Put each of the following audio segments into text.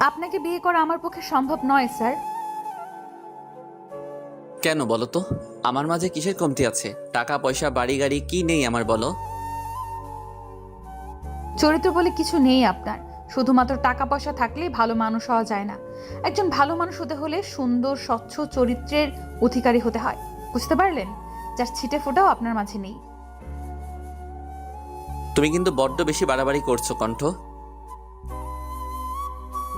আপনাকে বিয়ে করা আমার পক্ষে সম্ভব নয় স্যার। কেন বলো তো? আমার মাঝে কিসের কমতি আছে? টাকা পয়সা বাড়ি গাড়ি কি নেই আমার, বলো? চরিত্র বলে কিছু নেই আপনার। শুধুমাত্র টাকা পয়সা থাকলেই ভালো মানুষ হওয়া যায় না। একজন ভালো মানুষ হতে হলে সুন্দর স্বচ্ছ চরিত্রের অধিকারী হতে হয়। বুঝতে পারলেন? যার ছিটে ফোটাও আপনার মাঝে নেই। তুমি কিন্তু বড্ড বেশি বাড়াবাড়ি করছো কণ্ঠ।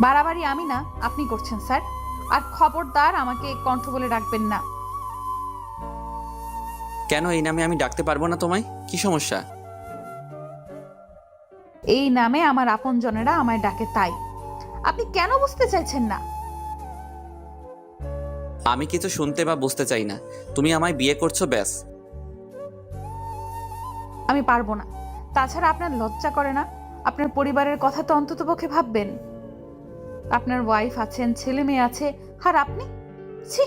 বাড়াবাড়ি আমি না, আপনি করছেন স্যার। আর খবরদার আমাকে কণ্ঠ বলে ডাকবেন না। কেন এই নামে আমি ডাকতে পারবো না তোমায়? কি সমস্যা? এই নামে আমার আপনজনেরা আমায় ডাকে, তাই। আপনি কেন বুঝতে চাইছেন না? আমি কিছু শুনতে বা বুঝতে চাই না। তুমি আমায় বিয়ে করছো, ব্যাস। আমি পারবো না। তাছাড়া আপনার লজ্জা করে না? আপনার পরিবারের কথা তো অন্ততপক্ষে ভাববেন। আপনার ওয়াইফ আছেন, ছেলে মেয়ে আছে, আর আপনি? ছি!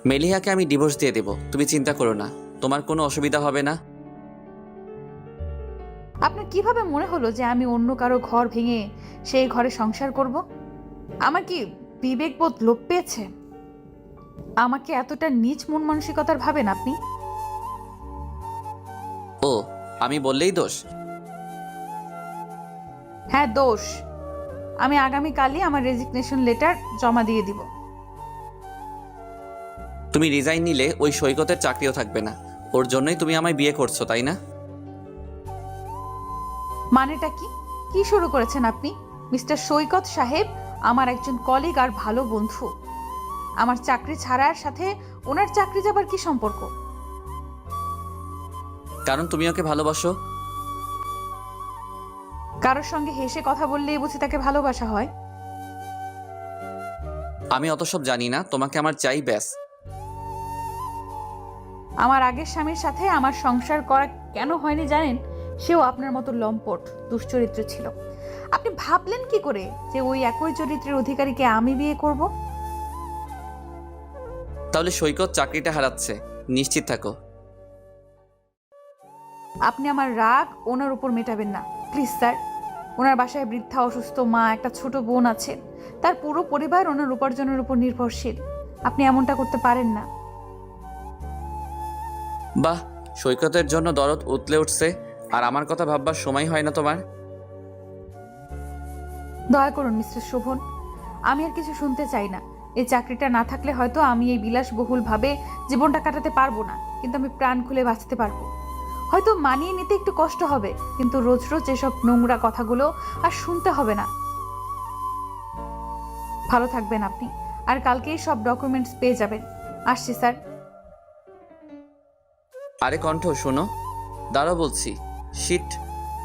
মেলিহাকে আমি ডিভোর্স দিয়ে দেব, তুমি চিন্তা করো না। তোমার কোনো অসুবিধা হবে না। আপনার কিভাবে মনে হলো যে আমি অন্য কারো ঘর ভেঙে সেই ঘরে সংসার করব? আমার কি বিবেকবোধ লোপ পেয়েছে? আমাকে এতটা নীচ মন মানসিকতার ভাবেন আপনি? ও, আমি বললেই দোষ? হ্যাঁ, দোষ। আমি আগামীকালই আমার রেজিগনেশন লেটার জমা দিয়ে দিব। তুমি রিজাইন নিলে ওই সৈকতের চাকরিও থাকবে না। ওর জন্যই তুমি আমায় বিয়ে করছো, তাই না? মানেটা কি? কি শুরু করেছেন আপনি? মিস্টার সৈকত সাহেব আমার একজন কলিগ আর ভালো বন্ধু। আমার চাকরি ছাড়ার সাথে ওনার চাকরি যাবার কি সম্পর্ক? কারণ তুমি ওকে ভালোবাসো। কারোর সঙ্গে হেসে কথা বললেই বুঝি তাকে ভালোবাসা হয়? আমি অত সব জানি না, তোমাকে আমার চাই, ব্যাস। আমার আগের স্বামীর সাথে আমার সংসার করা কেন হয়নি জানেন? সেও আপনার মতো লম্পট দুশ্চরিত্র ছিল। আপনি ভাবলেন কি করে যে ওই একই চরিত্রের অধিকারীকে আমি বিয়ে করব? তাহলে সৈকত চাকরিটা হারাচ্ছে, নিশ্চিত থাকো। আপনি আমার রাগ ওনার উপর মেটাবেন না প্লিজ স্যার। ওনার বাসায় বৃদ্ধা অসুস্থ মা, একটা ছোট বোন আছেন। তার পুরো পরিবার ওনার উপার্জনের উপর নির্ভরশীল। আপনি এমনটা করতে পারেন না। বাহ, সৈকতের জন্য দরদ উতলে উঠছে, আর আমার কথা ভাববার সময় হয় না তোমার? দয়া করুন মিস্টার শোভন, আমি আর কিছু শুনতে চাই না। এই চাকরিটা না থাকলে হয়তো আমি এই বিলাসবহুল ভাবে জীবনটা কাটাতে পারবো না, কিন্তু আমি প্রাণ খুলে বাঁচতে পারবো। হয়তো মানিয়ে নিতে একটু কষ্ট হবে, কিন্তু রোজ রোজ এসব নোংরা কথাগুলো আর শুনতে হবে না। ভালো থাকবেন আপনি, আর কালকেই সব ডকুমেন্টস পেয়ে যাবেন। আসছি স্যার। আরে কণ্ঠ, শোনো। দাঁড়াও বলছি। Shit,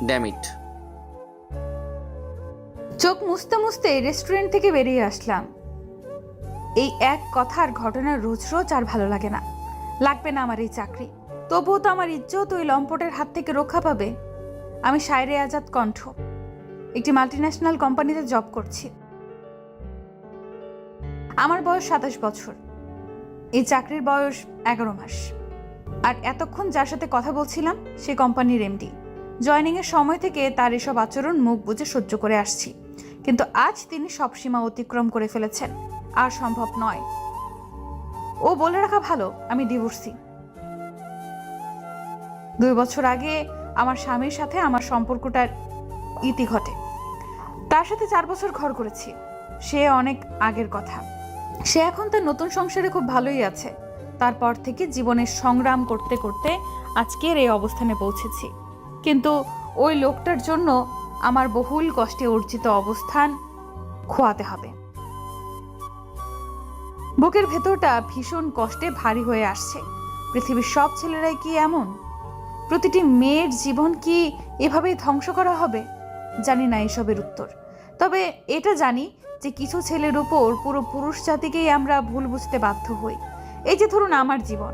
damn it. চোখ মুছতে মুছতে রেস্টুরেন্ট থেকে বেরিয়ে আসলাম। এই এক কথার ঘটনা রোজ রোজ আর ভালো লাগে না। লাগবে না আমার এই চাকরি, তবুও তো আমার ইজ্জত ওই লম্পটের হাত থেকে রক্ষা পাবে। আমি শায়রে আজাদ কণ্ঠ, একটি মাল্টিন্যাশনাল কোম্পানিতে জব করছি। আমার বয়স 27 বছর। এই চাকরির বয়স 11 মাস। আর এতক্ষণ যার সাথে কথা বলছিলাম সে কোম্পানির এমডি। জয়নিং এর সময় থেকে তার এসব আচরণ মুখ বুজে সহ্য করে আসছি, কিন্তু আজ তিনি সব সীমা অতিক্রম করে ফেলেছেন। আর সম্ভব নয়। ও বলে রাখা ভালো, আমি ডিভোর্সি। 2 বছর আগে আমার স্বামীর সাথে আমার সম্পর্কটার ইতি ঘটে। তার সাথে 4 বছর ঘর করেছি। সে অনেক আগের কথা। সে এখন তার নতুন সংসারে খুব ভালোই আছে। তারপর থেকে জীবনের সংগ্রাম করতে করতে আজকের এই অবস্থানে পৌঁছেছি। কিন্তু ওই লোকটার জন্য আমার বহুল কষ্টে অর্জিত অবস্থান খোয়াতে হবে। বুকের ভেতরটা ভীষণ কষ্টে ভারী হয়ে আসছে। পৃথিবীর সব ছেলেরাই কি এমন? প্রতিটি মেয়ের জীবন কি এভাবেই ধ্বংস করা হবে? জানি না এসবের উত্তর। তবে এটা জানি যে কিছু ছেলের উপর পুরো পুরুষ জাতিকেই আমরা ভুল বুঝতে বাধ্য হই। এই যে ধরুন আমার জীবন,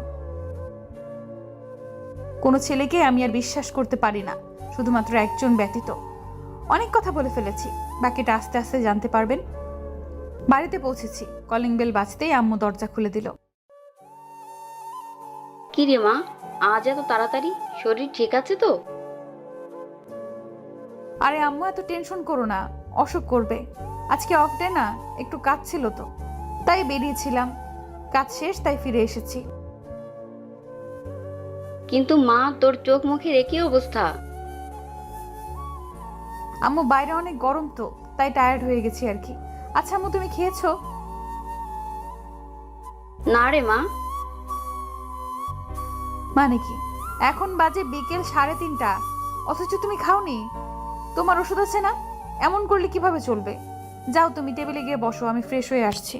কোনো ছেলেকে আমি আর বিশ্বাস করতে পারি না, শুধুমাত্র একজন ব্যতীত। অনেক কথা বলে ফেলেছি, বাকিটা আস্তে আস্তে জানতে পারবেন। বাড়িতে পৌঁছেছি, কলিং বেল বাজতেই আম্মু দরজা খুলে দিল। কি রে মা, আজ এত তাড়াতাড়ি? শরীর ঠিক আছে তো? আরে আম্মু, এত টেনশন করো না, অসুখ করবে। আজকে অফ ডে না, একটু কাজ ছিল তো, তাই বেরিয়েছিলাম। কাজ শেষ, তাই ফিরে এসেছি। কিন্তু মা, তোর চোখ মুখের একই অবস্থা। আম্মু, বাইরে অনেক গরম তো, তাই টায়ার্ড হয়ে গেছি আর কি। আচ্ছা আম্মু, তুমি খেয়েছো? না রে মা। মানে কি, এখন বাজে বিকেল 3:30, অথচ তুমি খাওনি? তোমার ওষুধ আছে না? এমন করলে কিভাবে চলবে? যাও, তুমি টেবিলে গিয়ে বসো, আমি ফ্রেশ হয়ে আসছি।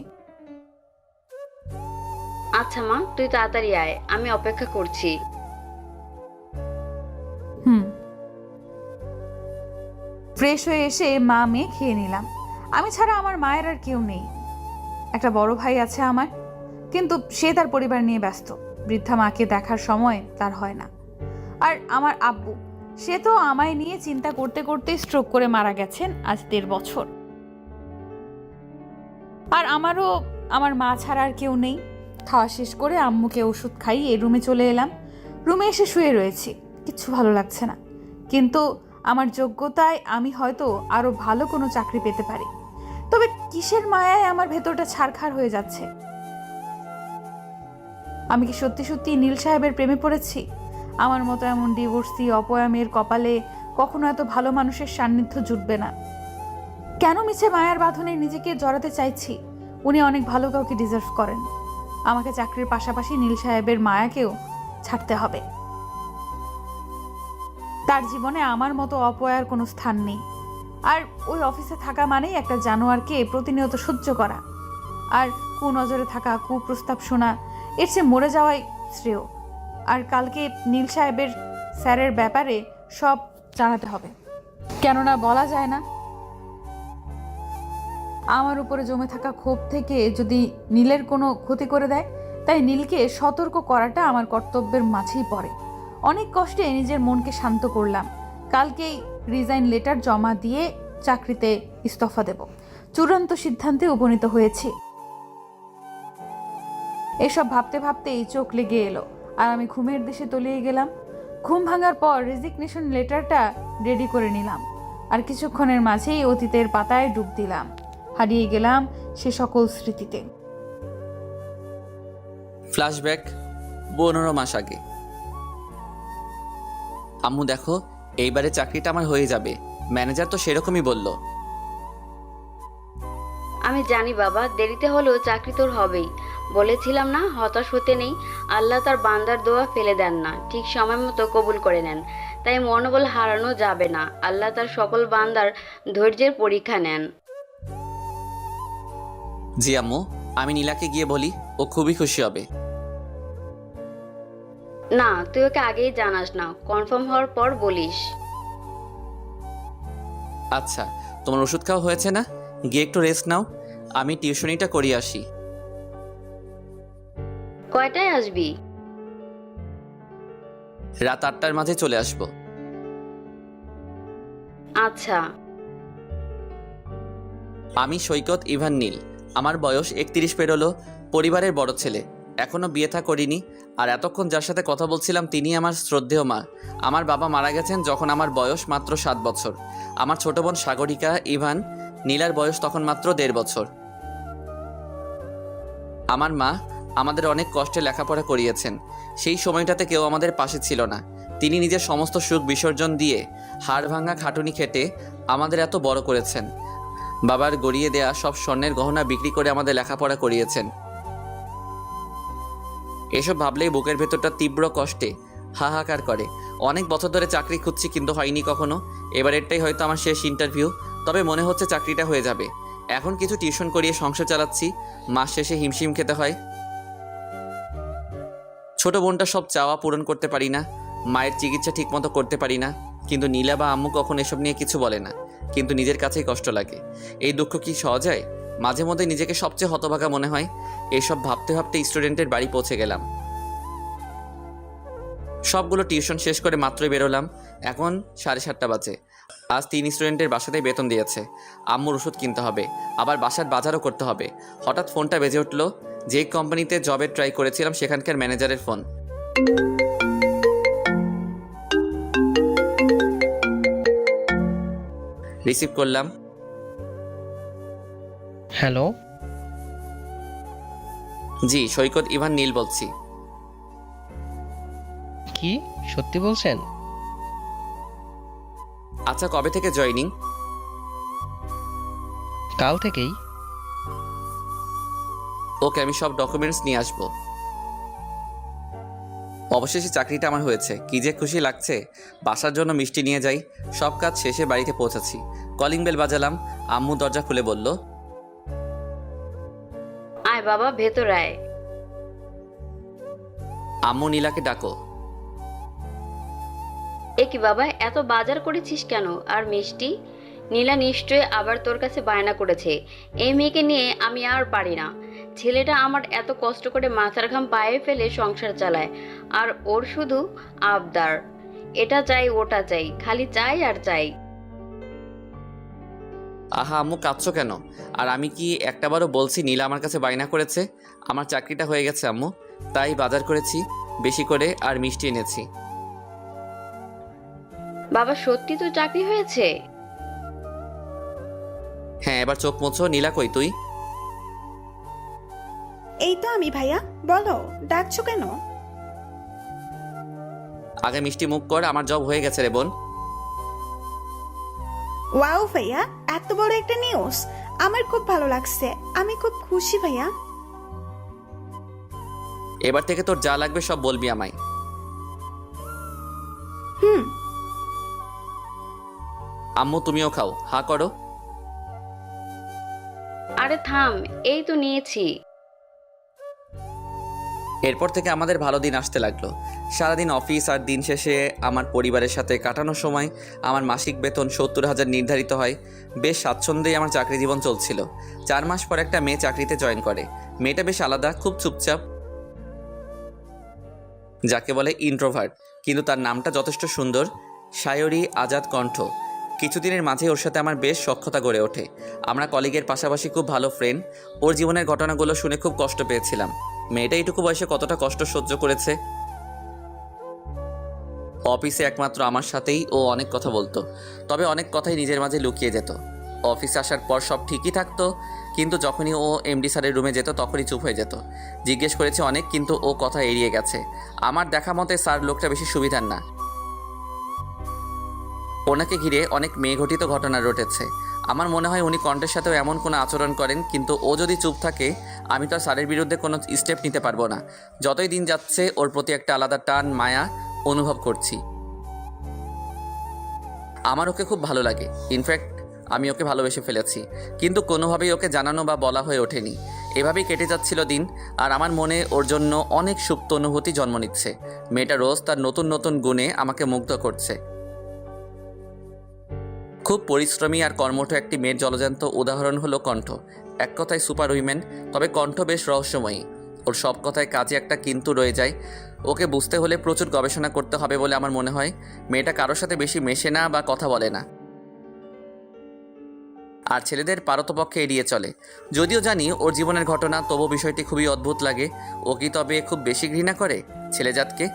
আচ্ছা মা, তুই তাড়াতাড়ি আয়, আমি অপেক্ষা করছি। ফ্রেশ হয়ে এসে মা মেয়ে খেয়ে নিলাম। আমি ছাড়া আমার মায়ের আর কেউ নেই। একটা বড় ভাই আছে আমার, কিন্তু সে তার পরিবার নিয়ে ব্যস্ত। বৃদ্ধা মাকে দেখার সময় তার হয় না। আর আমার আব্বু, সে তো আমায় নিয়ে চিন্তা করতে করতে স্ট্রোক করে মারা গেছেন আজ 1.5 বছর। আর আমারও আমার মা ছাড়া আর কেউ নেই। খাওয়া শেষ করে আম্মুকে ওষুধ খাইয়ে রুমে চলে এলাম। রুমে এসে শুয়ে রয়েছি, কিচ্ছু ভালো লাগছে না। কিন্তু আমার যোগ্যতায় আমি হয়তো আরো ভালো কোনো চাকরি পেতে পারি। তবে কিসের মায়ায় আমার ভেতরটা ছারখার হয়ে যাচ্ছে? আমি কি সত্যি সত্যি নীল সাহেবের প্রেমে পড়েছি? আমার মতো এমন ডিভোর্সি অপয়া মেয়ের কপালে কখনো এত ভালো মানুষের সান্নিধ্য জুটবে না। কেন মিছে মায়ার বাঁধনে নিজেকে জড়াতে চাইছি? উনি অনেক ভালো কাউকে ডিজার্ভ করেন। আমাকে চাকরির পাশাপাশি নীল সাহেবের মায়াকেও ছাড়তে হবে। তার জীবনে আমার মতো অপয়ার কোনো স্থান নেই। আর ওই অফিসে থাকা মানেই একটা জানোয়ারকে প্রতিনিয়ত সহ্য করা, আর কুনজরে থাকা, কুপ্রস্তাব শোনা। এর চেয়ে মরে যাওয়াই শ্রেয়। আর কালকে নীল সাহেবের স্যারের ব্যাপারে সব জানাতে হবে, কেননা বলা যায় না আমার উপরে জমে থাকা ক্ষোভ থেকে যদি নীলের কোনো ক্ষতি করে দেয়। তাই নীলকে সতর্ক করাটা আমার কর্তব্যের মাঝেই পড়ে। অনেক কষ্টে নিজের মনকে শান্ত করলাম। কালকেই রিজাইন লেটার জমা দিয়ে চাকরিতে ইস্তফা দেব। চূড়ান্ত সিদ্ধান্তে উপনীত হয়েছি। এসব ভাবতে ভাবতেই চোখ লেগে এলো, আর আমি ঘুমের দেশে তলিয়ে গেলাম। ঘুম ভাঙার পর রেজিগনেশন লেটারটা রেডি করে নিলাম, আর কিছুক্ষণের মাঝেই অতীতের পাতায় ডুব দিলাম। হারিয়ে গেলাম সে সকল স্মৃতিতে। ফ্ল্যাশব্যাক 15 মাস আগে। আম্মু দেখো, এইবারে চাকরিটা আমার হয়ে যাবে, ম্যানেজার তো সেরকমই বলল। আমি জানি বাবা, দেরিতে হলেও চাকরি তোর হবেই। বলেছিলাম না, হতাশ হতে নেই। আল্লাহ তার বান্দার দোয়া ফেলে দেন না, ঠিক সময় মতো কবুল করে নেন। তাই মনোবল হারানো যাবে না। আল্লাহ তার সকল বান্দার ধৈর্যের পরীক্ষা নেন। জি আম্মু, আমি নীলাকে গিয়ে বলি, ও খুবই খুশি হবে। না, তুই ওকে আগেই জানাস না, কনফার্ম হওয়ার পর বলিস। আচ্ছা, তোমার ওষুধ খাওয়া হয়েছে না? গিয়ে একটু রেস্ট নাও, আমি টিউশনিটা করিয়ে আসি। কয়টায় আসবি? রাত 8টার মাঝে চলে আসবো। আচ্ছা। আমি সৈকত ইভান নীল। আমার বয়স 31 পেরোলো। পরিবারের বড় ছেলে, এখনো বিয়ে থা করিনি। আর এতক্ষণ যার সাথে কথা বলছিলাম তিনি আমার শ্রদ্ধেয় মা। আমার বাবা মারা গেছেন যখন আমার বয়স মাত্র 7 বছর। আমার ছোট বোন সাগরিকা ইভান, নীলার বয়স তখন মাত্র 1.5 বছর। আমার মা আমাদের অনেক কষ্টে লেখাপড়া করিয়েছেন। সেই সময়টাতে কেউ আমাদের পাশে ছিল না। তিনি নিজের সমস্ত সুখ বিসর্জন দিয়ে হাড় ভাঙা খাটুনি খেটে আমাদের এত বড় করেছেন। বাবার গড়িয়ে দেয়া সব স্বর্ণের গহনা বিক্রি করে আমাদের লেখাপড়া করিয়েছেন। এসব ভাবলেই বুকের ভেতরটা তীব্র কষ্টে হাহাকার করে। অনেক বছর ধরে চাকরি খুঁজছি, কিন্তু হয়নি কখনো। এবারেরটাই হয়তো আমার শেষ ইন্টারভিউ। তবে মনে হচ্ছে চাকরিটা হয়ে যাবে। এখন কিছু টিউশন করিয়ে সংসার চালাচ্ছি, মাস শেষে হিমশিম খেতে হয়। ছোট বোনটা সব চাওয়া পূরণ করতে পারি না, মায়ের চিকিৎসা ঠিকমতো করতে পারি না। কিন্তু নীলা বা আম্মু কখন এসব নিয়ে কিছু বলে না, কিন্তু নিজের কাছেই কষ্ট লাগে। এই দুঃখ কি সহজ হয়? মাঝে মধ্যে নিজেকে সবচেয়ে হতভাগা মনে হয়। এইসব ভাবতে ভাবতে স্টুডেন্টের বাড়ি পৌঁছে গেলাম। সবগুলো টিউশন শেষ করে মাত্রই বেরোলাম। এখন 7:30 বাজে। আজ 3 স্টুডেন্টের বাসাতেই বেতন দিয়েছে। আম্মুর ওষুধ কিনতে হবে, আবার বাসার বাজারও করতে হবে। হঠাৎ ফোনটা বেজে উঠলো। যেই কোম্পানিতে জবের ট্রাই করেছিলাম সেখানকার ম্যানেজারের ফোন। রিসিভ করলাম। হ্যালো। জি, সৈকত ইভান নীল বলছি। কি সত্যি বলছেন? আচ্ছা, কবে থেকে জয়েনিং? কাল থেকেই। ওকে, আমি সব ডকুমেন্টস নিয়ে আসবো। অবশেষে চাকরিটা আমার হয়েছে, কি যে খুশি লাগছে। বাসার জন্য মিষ্টি নিয়ে যাই। সব কাজ শেষে বাড়িতে পৌঁছাচ্ছি। Calling bell বাজালাম। আম্মু দরজা খুলে বলল, আয় বাবা, ভেতর আয়। আম্মু নীলাকে ডাকো। এ কি বাবা, এত বাজার করেছিস কেন? আর মিষ্টি? নীলা নিশ্চয়ই আবার তোর কাছে বায়না করেছে। এই মেয়েকে নিয়ে আমি আর পারি না। ছেলেটা আমার এত কষ্ট করে মাথার ঘাম পায়ে ফেলে সংসার চালায়, আর ওর শুধু আবদার, এটা চাই ওটা চাই, খালি চাই আর চাই। আহা আম্মু, কাঁদছো কেন? আর আমি কি একটাবারও বলছি নীলা আমার কাছে বায়না করেছে? আমার চাকরিটা হয়ে গেছে আম্মু, তাই বাজার করেছি বেশি করে আর মিষ্টি এনেছি। বাবা সত্যি তো চাকরি হয়েছে? হ্যাঁ, এবার চোখ মুছো। নীলা কই তুই? এই তো আমি ভাইয়া, বলো ডাকছো কেন? আগে মিষ্টি মুখ কর, আমার জব হয়ে গেছে রে বোন। ওয়াও ভাইয়া, এত বড় একটা নিউজ, আমার খুব ভালো লাগছে, আমি খুব খুশি ভাইয়া। এবার থেকে তোর যা লাগবে সব বলবি আমায়। হুম। আম্মু তুমিও খাও, হা করো। আরে থাম, এই তো নিয়েছি। এরপর থেকে আমাদের ভালো দিন আসতে লাগলো। সারাদিন অফিস আর দিন শেষে আমার পরিবারের সাথে কাটানোর সময় আমার মাসিক বেতন 70,000 নির্ধারিত হয়। বেশ স্বাচ্ছন্দ্যেই আমার চাকরি জীবন চলছিল। 4 মাস পর একটা মেয়ে চাকরিতে জয়েন করে। মেয়েটা বেশ আলাদা, খুব চুপচাপ, যাকে বলে ইন্ট্রোভার্ট, কিন্তু তার নামটা যথেষ্ট সুন্দর, সায়রী আজাদ কণ্ঠ। কিছুদিনের মাঝে ওর সাথে আমার বেশ সখ্যতা গড়ে ওঠে। আমরা কলিগের পাশাপাশি খুব ভালো ফ্রেন্ড। ওর জীবনের ঘটনাগুলো শুনে খুব কষ্ট পেয়েছিলাম। মেয়েটা এইটুকু বয়সে কতটা কষ্ট সহ্য করেছে। অফিসে একমাত্র আমার সাথেই ও অনেক কথা বলতো, তবে অনেক কথাই নিজের মাঝে লুকিয়ে যেত। অফিসে আসার পর সব ঠিকই থাকতো, কিন্তু যখনই ও এমডি স্যারের রুমে যেত তখনই চুপ হয়ে যেত। জিজ্ঞেস করেছে অনেক, কিন্তু ও কথা এড়িয়ে গেছে। আমার দেখা মতে স্যার লোকটা বেশি সুবিধার না। ওনাকে ঘিরে অনেক মেয়েঘটিত ঘটনা রটেছে। আমার মনে হয় উনি কণ্ঠের সাথেও এমন কোনো আচরণ করেন, কিন্তু ও যদি চুপ থাকে আমি তো আর স্যারের বিরুদ্ধে কোনো স্টেপ নিতে পারবো না। যতই দিন যাচ্ছে ওর প্রতি একটা আলাদা টান মায়া অনুভব করছি। আমার ওকে খুব ভালো লাগে, ইনফ্যাক্ট আমি ওকে ভালোবেসে ফেলেছি, কিন্তু কোনোভাবেই ওকে জানানো বা বলা হয়ে ওঠেনি। এভাবেই কেটে যাচ্ছিল দিন, আর আমার মনে ওর জন্য অনেক সুপ্ত অনুভূতি জন্ম নিচ্ছে। মেয়েটা রোজ তার নতুন নতুন গুণে আমাকে মুগ্ধ করছে। খুব পরিশ্রমী আর কর্মঠ একটি মেয়ের জলজান্ত উদাহরণ হলো কণ্ঠ। এক কথায় সুপার উইমেন, তবে কণ্ঠ বেশ রহস্যময়ী। ওর সব কথায় কাজে একটা কিন্তু রয়ে যায়। ওকে বুঝতে হলে প্রচুর গবেষণা করতে হবে বলে আমার মনে হয়। মেয়েটা কারোর সাথে বেশি মেশে না বা কথা বলে না, আর ছেলেদের পারতপক্ষে এড়িয়ে চলে। যদিও জানি ওর জীবনের ঘটনা, তবু বিষয়টি খুবই অদ্ভুত লাগে। ও কি তবে খুব বেশি ঘৃণা করে ছেলেজাতকে?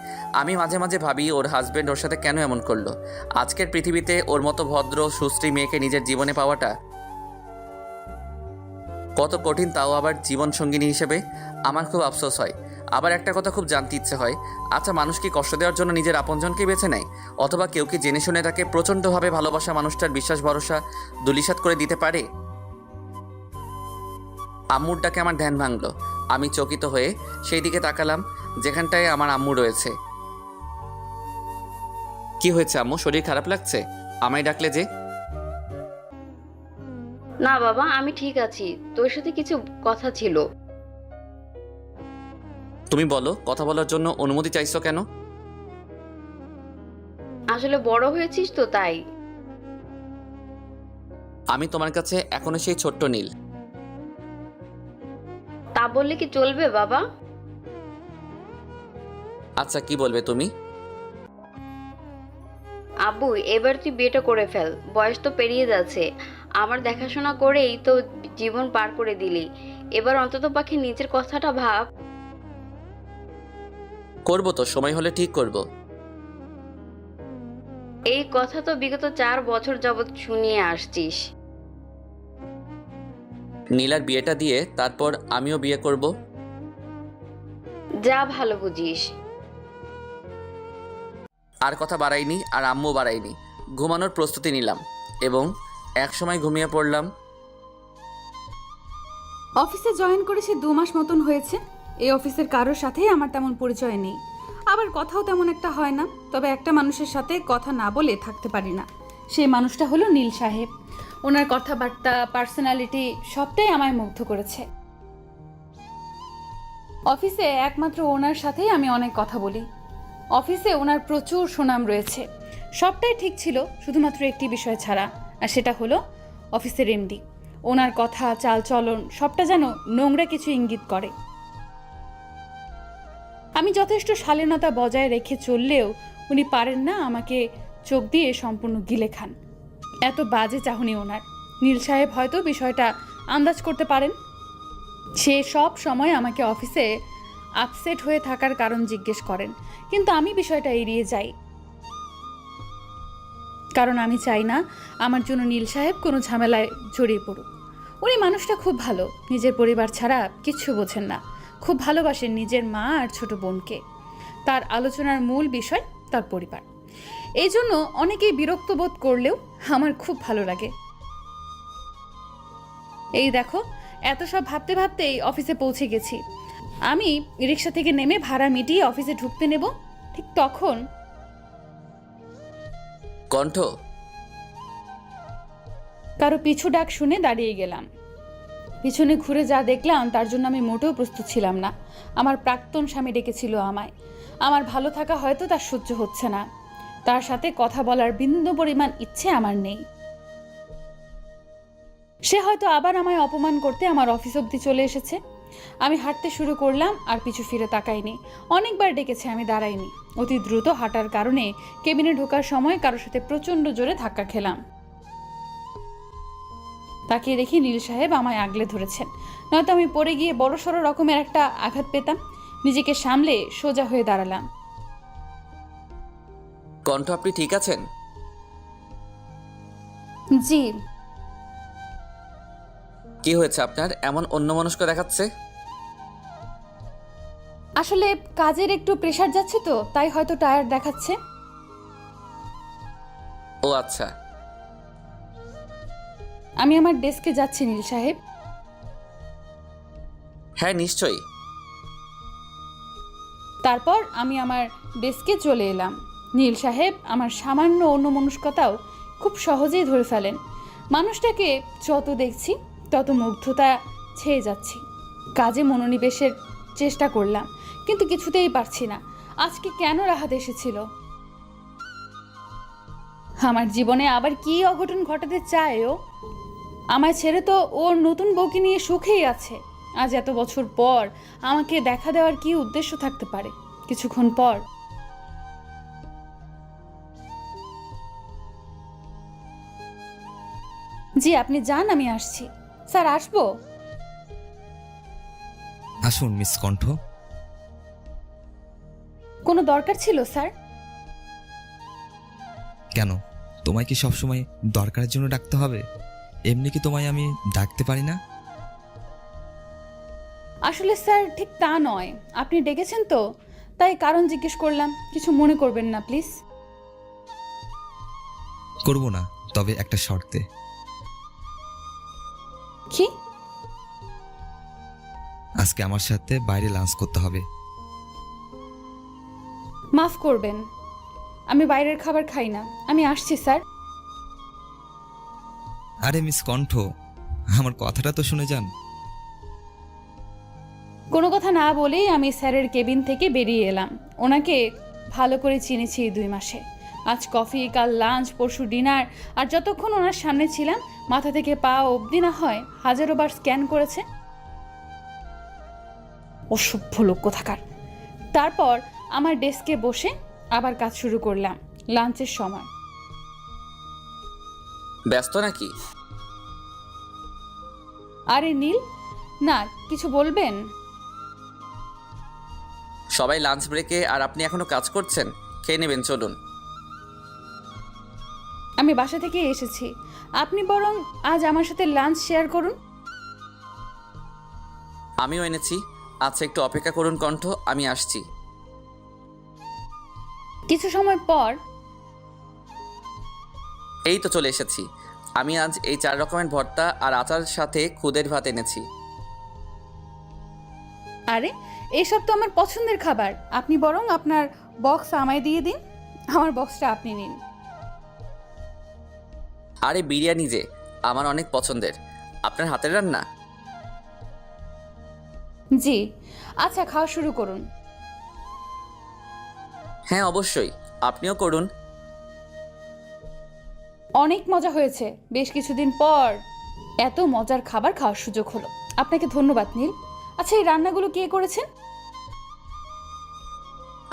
আমি মাঝে মাঝে ভাবি ওর হাজব্যান্ড ওর সাথে কেন এমন করলো। আজকের পৃথিবীতে ওর মতো ভদ্র সুশ্রী মেয়েকে নিজের জীবনে পাওয়াটা কত কঠিন, তাও আবার জীবন সঙ্গিনী হিসেবে। আমার খুব আফসোস হয়। আবার একটা কথা খুব জানতে ইচ্ছে হয়, আচ্ছা মানুষ কি কষ্ট দেওয়ার জন্য নিজের আপনজনকে বেছে নেয়, অথবা কেউ কি জেনে শুনে তাকে প্রচণ্ডভাবে ভালোবাসা মানুষটার বিশ্বাস ভরসা দুলিশাত করে দিতে পারে? আম্মুর ডাকে আমার ধ্যান ভাঙলো। আমি চকিত হয়ে সেই দিকে তাকালাম যেখানটায় আমার আম্মু রয়েছে। কি হয়েছে আম্মু, শরীর খারাপ লাগছে? আমায় ডাকলে যে? না বাবা, আমি ঠিক আছি, তোর সাথে কিছু কথা ছিল। তুমি বলো, কথা বলার জন্য অনুমতি চাইছো কেন? আসলে বড় হয়েছিস তো তাই। আমি তোমার কাছে এখনো সেই ছোট্ট নীল। তা বললে কি চলবে বাবা? আচ্ছা কি বলবে তুমি? আব্বু, এবার তুই বিয়েটা করে ফেল, বয়স তো পেরিয়ে যাচ্ছে। আমার দেখাশোনা করেই তো জীবন পার করে দিলি, এবার অন্তত পাখি নিজের কথাটা ভাব। করবো তো, সময় হলে ঠিক করব। এই কথা তো বিগত 4 বছর যাবৎ শুনিয়ে আসছিস। নীলার বিয়েটা দিয়ে তারপর আমিও বিয়ে করব। যা ভালো বুঝিস। আর কথা বাড়াইনি, আর আম্মু বাড়াইনি। ঘুমানোর প্রস্তুতি নিলাম এবং একসময় ঘুমিয়ে পড়লাম। অফিসে জয়েন করেছি 2 মাস মতন হয়েছে। এই অফিসের কারোর সাথেই আমার তেমন পরিচয় নেই, আবার কথাও তেমন একটা হয় না। তবে একটা মানুষের সাথে কথা না বলে থাকতে পারি না, সেই মানুষটা হলো নীল সাহেব। ওনার কথাবার্তা, পার্সোনালিটি সবটাই আমায় মুগ্ধ করেছে। অফিসে একমাত্র ওনার সাথেই আমি অনেক কথা বলি। অফিসে ওনার প্রচুর সুনাম রয়েছে। সবটাই ঠিক ছিল শুধুমাত্র একটি বিষয় ছাড়া, আর সেটা হলো অফিসের এমডি। ওনার কথা, চালচলন সবটা যেন নোংরা কিছু ইঙ্গিত করে। আমি যথেষ্ট শালীনতা বজায় রেখে চললেও উনি পারেন না আমাকে চোখ দিয়ে সম্পূর্ণ গিলে খান। এত বাজে চাহনি ওনার। নীল সাহেব হয়তো বিষয়টা আন্দাজ করতে পারেন। সে সব সময় আমাকে অফিসে আপসেট হয়ে থাকার কারণ জিজ্ঞেস করেন, কিন্তু আমি বিষয়টা এড়িয়ে যাই, কারণ আমি চাই না আমার জন্য নীল সাহেব কোনো ঝামেলায় জড়িয়ে পড়ুক। উনি মানুষটা খুব ভালো, নিজের পরিবার ছাড়া কিচ্ছু বোঝেন না। খুব ভালোবাসেন নিজের মা আর ছোট বোনকে। তার আলোচনার মূল বিষয় তার পরিবার। এই জন্য অনেকেই বিরক্ত বোধ করলেও আমার খুব ভালো লাগে। এই দেখো, এত সব ভাবতে ভাবতেই অফিসে পৌঁছে গেছি। আমি রিক্সা থেকে নেমে ভাড়া মিটিয়ে অফিসে ঢুকতে নেব, ঠিক তখন কণ্ঠ, কারো পিছু ডাক শুনে দাঁড়িয়ে গেলাম। পিছনে ঘুরে যা দেখলাম তার জন্য আমি মোটেও প্রস্তুত ছিলাম না। আমার প্রাক্তন স্বামী ডেকেছিল আমায়। আমার ভালো থাকা হয়তো তার সহ্য হচ্ছে না। তার সাথে কথা বলার বিন্দু পরিমাণ ইচ্ছে আমার নেই। সে হয়তো আবার আমায় অপমান করতে আমার অফিস অবধি চলে এসেছে। আমি হাঁটতে শুরু করলাম আর পিছু ফিরে তাকাইনি। অনেকবার ডেকেছে, আমি দাঁড়াইনি। অতি দ্রুত হাঁটার কারণে কেবিনে ঢোকার সময় কারোর সাথে প্রচণ্ড জোরে ধাক্কা খেলাম। তাকিয়ে দেখি নীল সাহেব আমায় আগলে ধরেছেন, নয়তো আমি পড়ে গিয়ে বড়সড় রকমের একটা আঘাত পেতাম। নিজেকে সামলে সোজা হয়ে দাঁড়ালাম। কণ্ঠ, আপনি ঠিক আছেন? জি। কি হয়েছে আপনার? এমন অন্যমনস্ক দেখাচ্ছে। আসলে কাজের একটু প্রেশার যাচ্ছে তো, তাই হয়তো টায়ার্ড দেখাচ্ছে। ও আচ্ছা। আমি আমার ডেস্কে যাচ্ছি নীল সাহেব। হ্যাঁ নিশ্চয়ই। তারপর আমি আমার ডেস্কে চলে এলাম। নীল সাহেব আমার সামান্য অন্যমনস্কতাও খুব সহজেই ধরে ফেলেন। মানুষটাকে যত দেখছি তত মুগ্ধতা ছেয়ে যাচ্ছি। কাজে মনোনিবেশের চেষ্টা করলাম, কিন্তু কিছুতেই পারছি না। আজকে কেন রাহাত এসেছিল? আমার জীবনে আবার কি অঘটন ঘটাতে চায় ও? আমায় ছেড়ে তো ওর নতুন বউকে নিয়ে সুখেই আছে। আজ এত বছর পর আমাকে দেখা দেওয়ার কি উদ্দেশ্য থাকতে পারে? কিছুক্ষণ পর জি, আপনি যান, আমি আসছি। স্যার, আসবো? আসুন মিস কণ্ঠ। কোনো দরকার ছিল স্যার? কেন, তোমায় কি সবসময় দরকারের জন্য ডাকতে হবে? এমনি কি তোমায় আমি ডাকতে পারি না? আসলে স্যার ঠিক তা নয়। আপনি ডেকেছেন তো, তাই কারণ জিজ্ঞেস করলাম। কিছু মনে করবেন না প্লিজ। করব না, তবে একটা শর্তে। কি? আজকে আমার সাথে বাইরে লাঞ্চ করতে হবে। মাফ করবেন, আমি বাইরের খাবার খাই না। আমি আসছি স্যার। আরে মিস কণ্ঠ, আমার কথাটা তো শুনে যান। কোনো কথা না বলেই আমি স্যারের কেবিন থেকে বেরিয়ে এলাম। ওনাকে ভালো করে চিনেছি এই 2 মাসে। আজ কফি, কাল লাঞ্চ, পরশু ডিনার, আর যতক্ষণ ওনার সামনে ছিলাম মাথা থেকে পা অবধি না হয় হাজারো বার স্ক্যান করেছে। অসভ্য লোক কোথাকার। তারপর আমার ডেস্কে বসে আবার কাজ শুরু করলাম। লাঞ্চের সময়। ব্যস্ত নাকি? আরে নীল, না, কিছু বলবেন? সবাই লাঞ্চ ব্রেকে আর আপনি এখনো কাজ করছেন? খেয়ে নেবেন, চলুন। আমি বাসা থেকে এসেছি। আপনি বরং আজ আমার সাথে লাঞ্চ শেয়ার করুন। আমিও এনেছি। আচ্ছা, একটু অপেক্ষা করুন কণ্ঠ, আমি আসছি। কিছু সময় পর এই তো চলে এসেছি। আমি আজ এই 4 রকমের ভর্তা আর আচার সাথে খুদের ভাত এনেছি। আরে এসব তো আমার পছন্দের খাবার। আপনি বরং আপনার বক্স আমায় দিয়ে দিন, আমার বক্সটা আপনি নিন। আরে বিরিয়ানি যে আমার অনেক পছন্দের, আপনার হাতের রান্না। জি। আচ্ছা, খাওয়া শুরু করুন। হ্যাঁ অবশ্যই, আপনিও করুন। অনেক মজা হয়েছে। বেশ কিছুদিন পর এত মজার খাবার খাওয়ার সুযোগ হলো। আপনাকে ধন্যবাদ নীল। আচ্ছা, এই রান্নাগুলো কে করেছেন?